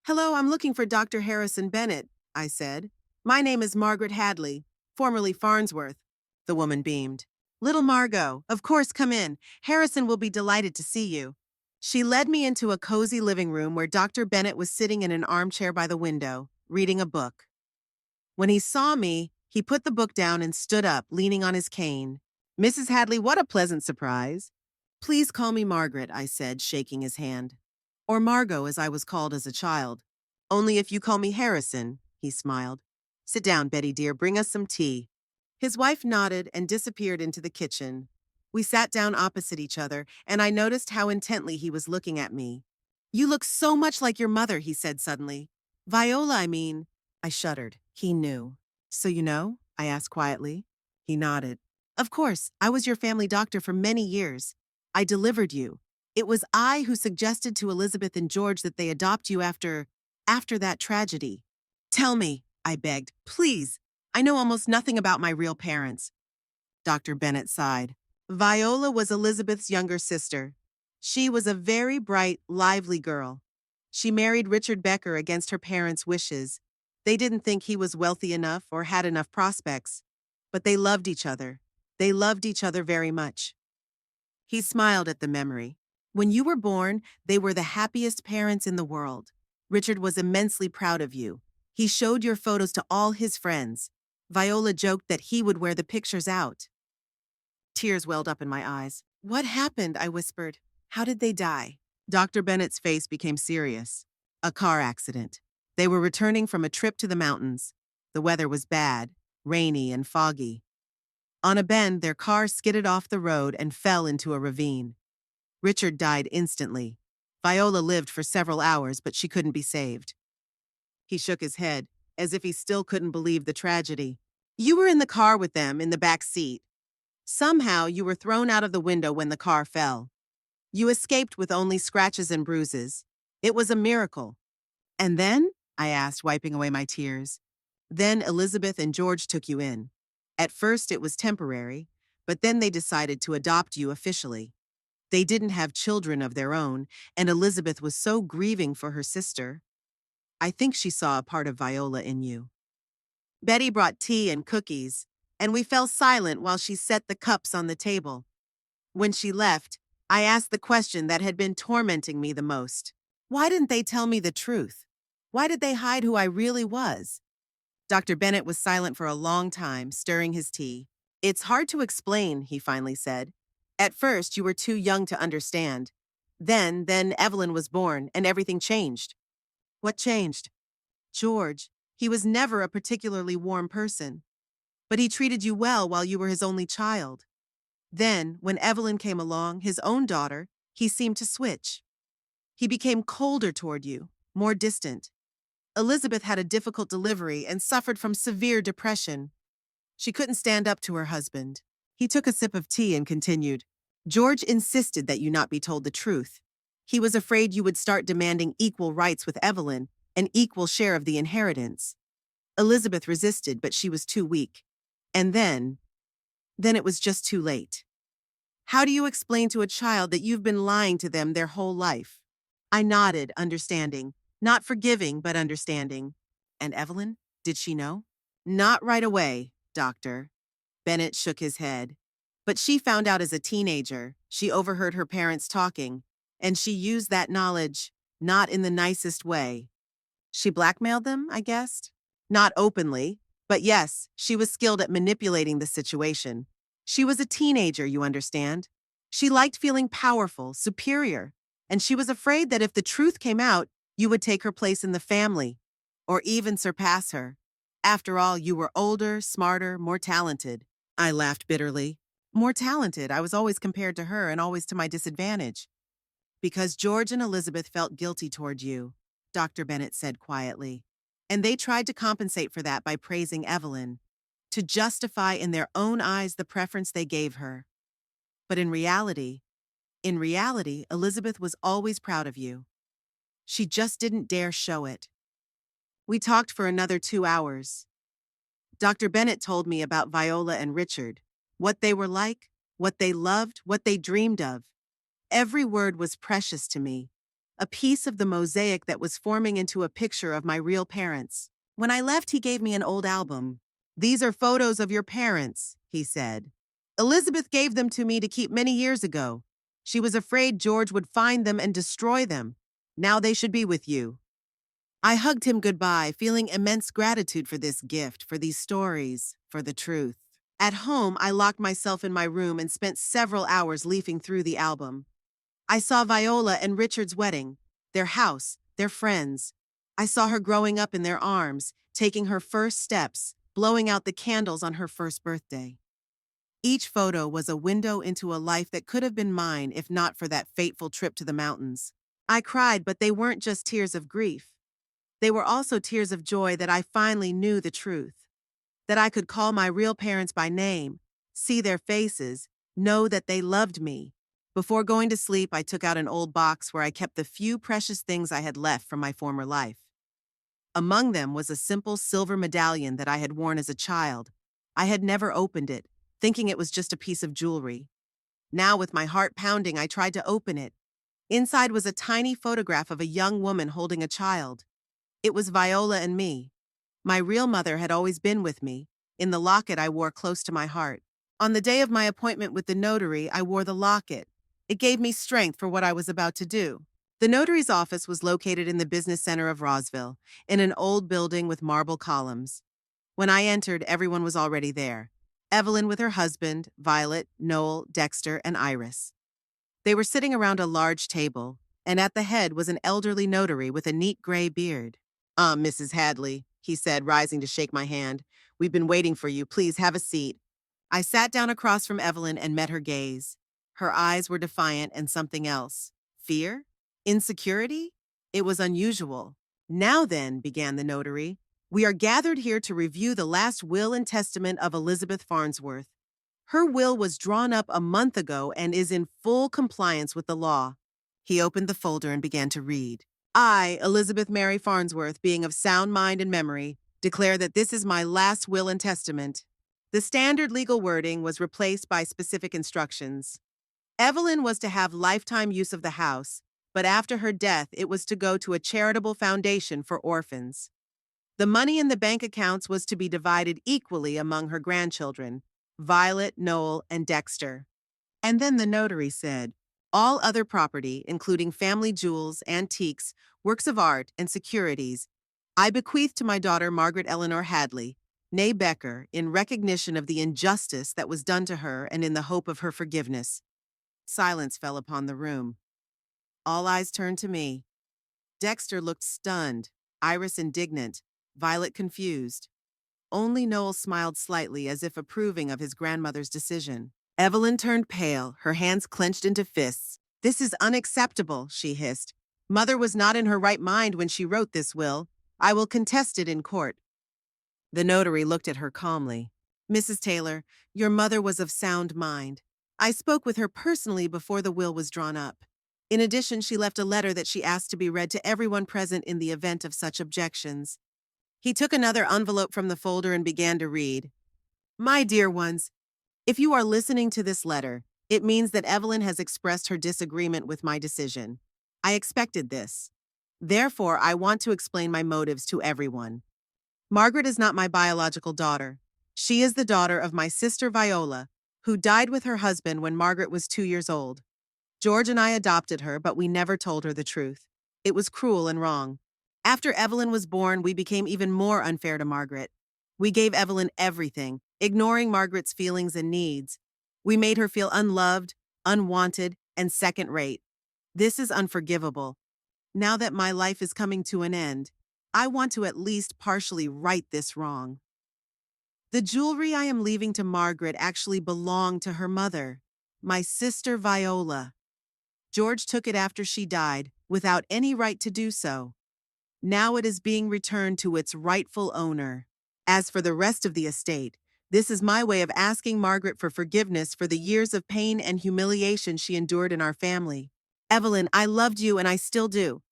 "Hello, I'm looking for Dr. Harrison Bennett," I said. "My name is Margaret Hadley, formerly Farnsworth." The woman beamed. "Little Margot, of course, come in. Harrison will be delighted to see you." She led me into a cozy living room where Dr. Bennett was sitting in an armchair by the window, reading a book. When he saw me, he put the book down and stood up, leaning on his cane. "Mrs. Hadley, what a pleasant surprise." "Please call me Margaret," I said, shaking his hand. "Or Margot, as I was called as a child." "Only if you call me Harrison," he smiled. "Sit down, Betty dear, bring us some tea." His wife nodded and disappeared into the kitchen. We sat down opposite each other, and I noticed how intently he was looking at me. "You look so much like your mother," he said suddenly. "Viola, I mean." I shuddered. He knew. "So you know?" I asked quietly. He nodded. "Of course, I was your family doctor for many years. I delivered you. It was I who suggested to Elizabeth and George that they adopt you after that tragedy." "Tell me," I begged. "Please. I know almost nothing about my real parents." Dr. Bennett sighed. "Viola was Elizabeth's younger sister. She was a very bright, lively girl. She married Richard Becker against her parents' wishes. They didn't think he was wealthy enough or had enough prospects. But they loved each other. They loved each other very much." He smiled at the memory. "When you were born, they were the happiest parents in the world. Richard was immensely proud of you. He showed your photos to all his friends. Viola joked that he would wear the pictures out." Tears welled up in my eyes. "What happened?" I whispered. "How did they die?" Dr. Bennett's face became serious. "A car accident. They were returning from a trip to the mountains. The weather was bad, rainy and foggy. On a bend, their car skidded off the road and fell into a ravine. Richard died instantly. Viola lived for several hours, but she couldn't be saved." He shook his head, as if he still couldn't believe the tragedy. "You were in the car with them, in the back seat. Somehow, you were thrown out of the window when the car fell. You escaped with only scratches and bruises. It was a miracle." "And then?" I asked, wiping away my tears. "Then Elizabeth and George took you in. At first, it was temporary, but then they decided to adopt you officially. They didn't have children of their own, and Elizabeth was so grieving for her sister. I think she saw a part of Viola in you." Betty brought tea and cookies, and we fell silent while she set the cups on the table. When she left, I asked the question that had been tormenting me the most. Why didn't they tell me the truth? Why did they hide who I really was? Dr. Bennett was silent for a long time, stirring his tea. "It's hard to explain," he finally said. "At first, you were too young to understand. Then Evelyn was born, and everything changed." "What changed?" "George. He was never a particularly warm person." But he treated you well while you were his only child. Then, when Evelyn came along, his own daughter, he seemed to switch. He became colder toward you, more distant. Elizabeth had a difficult delivery and suffered from severe depression. She couldn't stand up to her husband. He took a sip of tea and continued. George insisted that you not be told the truth. He was afraid you would start demanding equal rights with Evelyn, an equal share of the inheritance. Elizabeth resisted, but she was too weak. And then it was just too late. How do you explain to a child that you've been lying to them their whole life? I nodded, understanding. Not forgiving, but understanding. And Evelyn? Did she know? Not right away, Doctor. Bennett shook his head. But she found out as a teenager. She overheard her parents talking, and she used that knowledge, not in the nicest way. She blackmailed them, I guessed? Not openly, but yes, she was skilled at manipulating the situation. She was a teenager, you understand. She liked feeling powerful, superior, and she was afraid that if the truth came out, you would take her place in the family, or even surpass her. After all, you were older, smarter, more talented. I laughed bitterly. More talented, I was always compared to her and always to my disadvantage. Because George and Elizabeth felt guilty toward you, Dr. Bennett said quietly. And they tried to compensate for that by praising Evelyn, to justify in their own eyes the preference they gave her. But in reality, Elizabeth was always proud of you. She just didn't dare show it. We talked for another 2 hours. Dr. Bennett told me about Viola and Richard, what they were like, what they loved, what they dreamed of. Every word was precious to me, a piece of the mosaic that was forming into a picture of my real parents. When I left, he gave me an old album. These are photos of your parents, he said. Elizabeth gave them to me to keep many years ago. She was afraid George would find them and destroy them. Now they should be with you. I hugged him goodbye, feeling immense gratitude for this gift, for these stories, for the truth. At home, I locked myself in my room and spent several hours leafing through the album. I saw Viola and Richard's wedding, their house, their friends. I saw her growing up in their arms, taking her first steps, blowing out the candles on her first birthday. Each photo was a window into a life that could have been mine if not for that fateful trip to the mountains. I cried, but they weren't just tears of grief. They were also tears of joy that I finally knew the truth, that I could call my real parents by name, see their faces, know that they loved me. Before going to sleep, I took out an old box where I kept the few precious things I had left from my former life. Among them was a simple silver medallion that I had worn as a child. I had never opened it, thinking it was just a piece of jewelry. Now, with my heart pounding, I tried to open it. Inside was a tiny photograph of a young woman holding a child. It was Viola and me. My real mother had always been with me, in the locket I wore close to my heart. On the day of my appointment with the notary, I wore the locket. It gave me strength for what I was about to do. The notary's office was located in the business center of Rosville, in an old building with marble columns. When I entered, everyone was already there. Evelyn with her husband, Violet, Noel, Dexter, and Iris. They were sitting around a large table, and at the head was an elderly notary with a neat gray beard. Mrs. Hadley, he said, rising to shake my hand. We've been waiting for you. Please have a seat. I sat down across from Evelyn and met her gaze. Her eyes were defiant and something else. Fear? Insecurity? It was unusual. Now then, began the notary, we are gathered here to review the last will and testament of Elizabeth Farnsworth. Her will was drawn up a month ago and is in full compliance with the law. He opened the folder and began to read. I, Elizabeth Mary Farnsworth, being of sound mind and memory, declare that this is my last will and testament. The standard legal wording was replaced by specific instructions. Evelyn was to have lifetime use of the house, but after her death, it was to go to a charitable foundation for orphans. The money in the bank accounts was to be divided equally among her grandchildren, Violet, Noel, and Dexter. And then the notary said, all other property, including family jewels, antiques, works of art, and securities, I bequeath to my daughter Margaret Eleanor Hadley, née Becker, in recognition of the injustice that was done to her and in the hope of her forgiveness. Silence fell upon the room. All eyes turned to me. Dexter looked stunned, Iris indignant, Violet confused. Only Noel smiled slightly as if approving of his grandmother's decision. Evelyn turned pale, her hands clenched into fists. "This is unacceptable," she hissed. "Mother was not in her right mind when she wrote this will. I will contest it in court." The notary looked at her calmly. "Mrs. Taylor, your mother was of sound mind. I spoke with her personally before the will was drawn up. In addition, she left a letter that she asked to be read to everyone present in the event of such objections." He took another envelope from the folder and began to read. "My dear ones, if you are listening to this letter, it means that Evelyn has expressed her disagreement with my decision. I expected this. Therefore, I want to explain my motives to everyone. Margaret is not my biological daughter. She is the daughter of my sister Viola, who died with her husband when Margaret was 2 years old. George and I adopted her, but we never told her the truth. It was cruel and wrong. After Evelyn was born, we became even more unfair to Margaret. We gave Evelyn everything, ignoring Margaret's feelings and needs. We made her feel unloved, unwanted, and second-rate. This is unforgivable. Now that my life is coming to an end, I want to at least partially right this wrong. The jewelry I am leaving to Margaret actually belonged to her mother, my sister Viola. George took it after she died, without any right to do so. Now it is being returned to its rightful owner. As for the rest of the estate, this is my way of asking Margaret for forgiveness for the years of pain and humiliation she endured in our family. Evelyn, I loved you and I still do.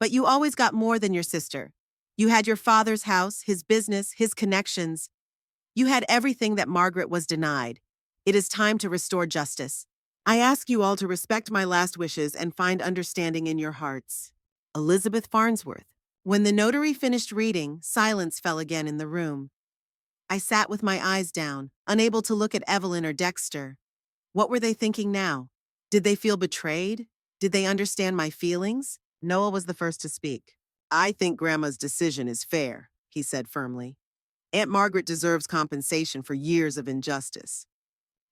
But you always got more than your sister. You had your father's house, his business, his connections. You had everything that Margaret was denied. It is time to restore justice. I ask you all to respect my last wishes and find understanding in your hearts. Elizabeth Farnsworth. When the notary finished reading, silence fell again in the room. I sat with my eyes down, unable to look at Evelyn or Dexter. What were they thinking now? Did they feel betrayed? Did they understand my feelings? Noel was the first to speak. "I think Grandma's decision is fair," he said firmly. "Aunt Margaret deserves compensation for years of injustice."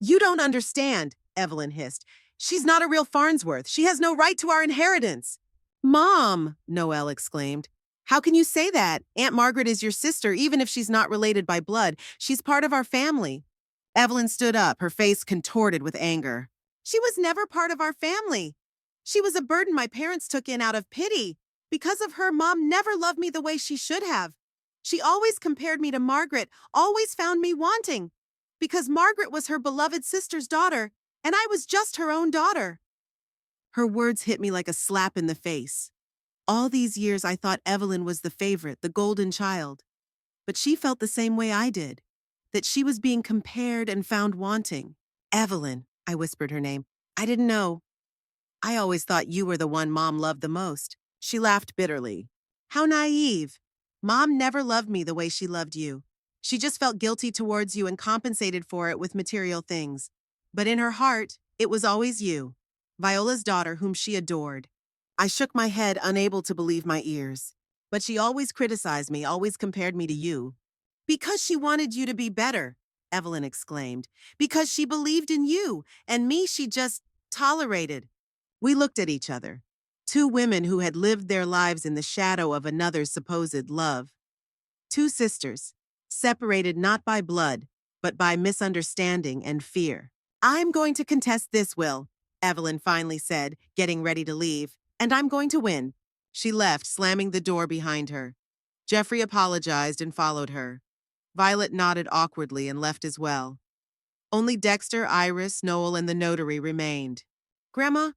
"You don't understand," Evelyn hissed. "She's not a real Farnsworth. She has no right to our inheritance." "Mom," Noel exclaimed. "How can you say that? Aunt Margaret is your sister, even if she's not related by blood. She's part of our family." Evelyn stood up, her face contorted with anger. "She was never part of our family. She was a burden my parents took in out of pity. Because of her, Mom never loved me the way she should have. She always compared me to Margaret, always found me wanting. Because Margaret was her beloved sister's daughter, and I was just her own daughter." Her words hit me like a slap in the face. All these years I thought Evelyn was the favorite, the golden child. But she felt the same way I did, that she was being compared and found wanting. "Evelyn," I whispered her name. "I didn't know. I always thought you were the one Mom loved the most." She laughed bitterly. "How naive. Mom never loved me the way she loved you. She just felt guilty towards you and compensated for it with material things. But in her heart, it was always you, Viola's daughter whom she adored." I shook my head, unable to believe my ears. "But she always criticized me, always compared me to you." "Because she wanted you to be better," Evelyn exclaimed. "Because she believed in you, and me she just tolerated." We looked at each other. Two women who had lived their lives in the shadow of another's supposed love. Two sisters, separated not by blood, but by misunderstanding and fear. "I'm going to contest this will," Evelyn finally said, getting ready to leave. "And I'm going to win." She left, slamming the door behind her. Jeffrey apologized and followed her. Violet nodded awkwardly and left as well. Only Dexter, Iris, Noel, and the notary remained. "Grandma,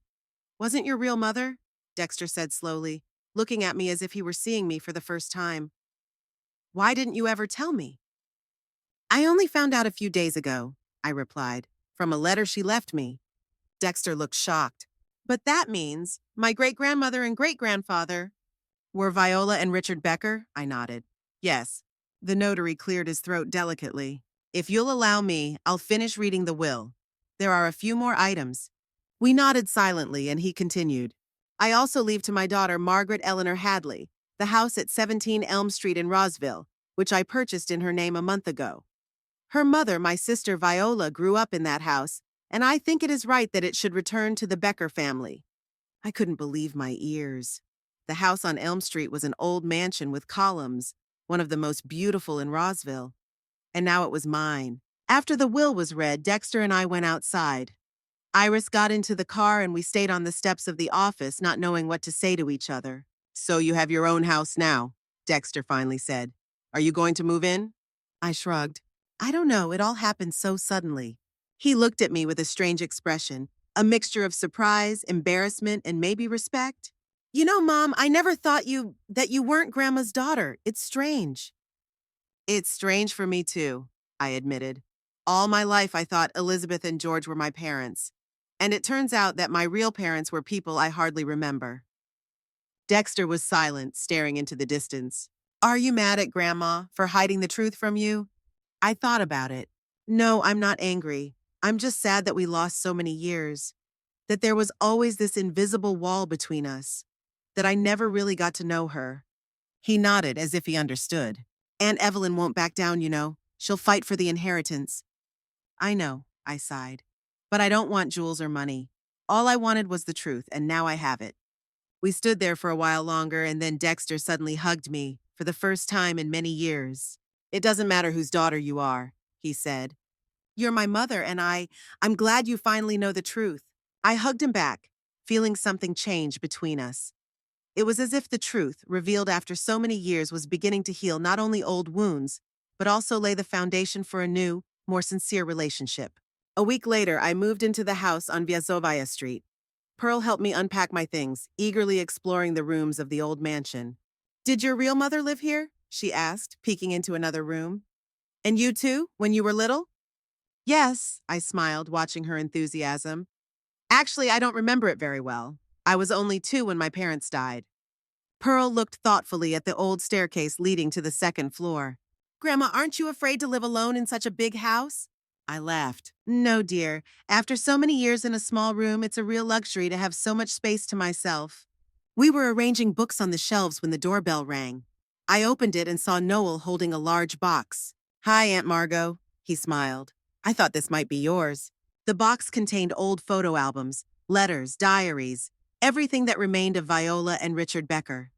wasn't your real mother?" Dexter said slowly, looking at me as if he were seeing me for the first time. "Why didn't you ever tell me?" "I only found out a few days ago," I replied, "from a letter she left me." Dexter looked shocked. "But that means my great-grandmother and great-grandfather were Viola and Richard Becker?" I nodded. "Yes." The notary cleared his throat delicately. "If you'll allow me, I'll finish reading the will. There are a few more items." We nodded silently, and he continued. "I also leave to my daughter Margaret Eleanor Hadley the house at 17 Elm Street in Rosville, which I purchased in her name a month ago. Her mother, my sister Viola, grew up in that house, and I think it is right that it should return to the Becker family." I couldn't believe my ears. The house on Elm Street was an old mansion with columns, one of the most beautiful in Rosville. and now it was mine. After the will was read, Dexter and I went outside. Iris got into the car and we stayed on the steps of the office, not knowing what to say to each other. So you have your own house now, Dexter finally said. Are you going to move in? I shrugged. I don't know, it all happened so suddenly. He looked at me with a strange expression, a mixture of surprise, embarrassment, and maybe respect. You know, Mom, I never thought that you weren't Grandma's daughter. It's strange. It's strange for me too, I admitted. All my life I thought Elizabeth and George were my parents. And it turns out that my real parents were people I hardly remember. Dexter was silent, staring into the distance. Are you mad at Grandma for hiding the truth from you? I thought about it. No, I'm not angry. I'm just sad that we lost so many years. That there was always this invisible wall between us. That I never really got to know her. He nodded as if he understood. Aunt Evelyn won't back down, you know. She'll fight for the inheritance. I know, I sighed. But I don't want jewels or money. All I wanted was the truth, and now I have it. We stood there for a while longer, and then Dexter suddenly hugged me, for the first time in many years. It doesn't matter whose daughter you are, he said. You're my mother, and I'm glad you finally know the truth. I hugged him back, feeling something change between us. It was as if the truth, revealed after so many years, was beginning to heal not only old wounds, but also lay the foundation for a new, more sincere relationship. A week later, I moved into the house on Vyazovaya Street. Pearl helped me unpack my things, eagerly exploring the rooms of the old mansion. Did your real mother live here? She asked, peeking into another room. And you too, when you were little? Yes, I smiled, watching her enthusiasm. Actually, I don't remember it very well. I was only 2 when my parents died. Pearl looked thoughtfully at the old staircase leading to the second floor. Grandma, aren't you afraid to live alone in such a big house? I laughed. No, dear. After so many years in a small room, it's a real luxury to have so much space to myself. We were arranging books on the shelves when the doorbell rang. I opened it and saw Noel holding a large box. Hi, Aunt Margot, he smiled. I thought this might be yours. The box contained old photo albums, letters, diaries, everything that remained of Viola and Richard Becker.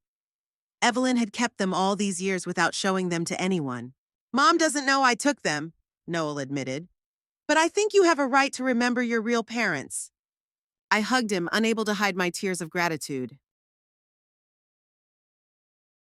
Evelyn had kept them all these years without showing them to anyone. Mom doesn't know I took them, Noel admitted. But I think you have a right to remember your real parents. I hugged him, unable to hide my tears of gratitude.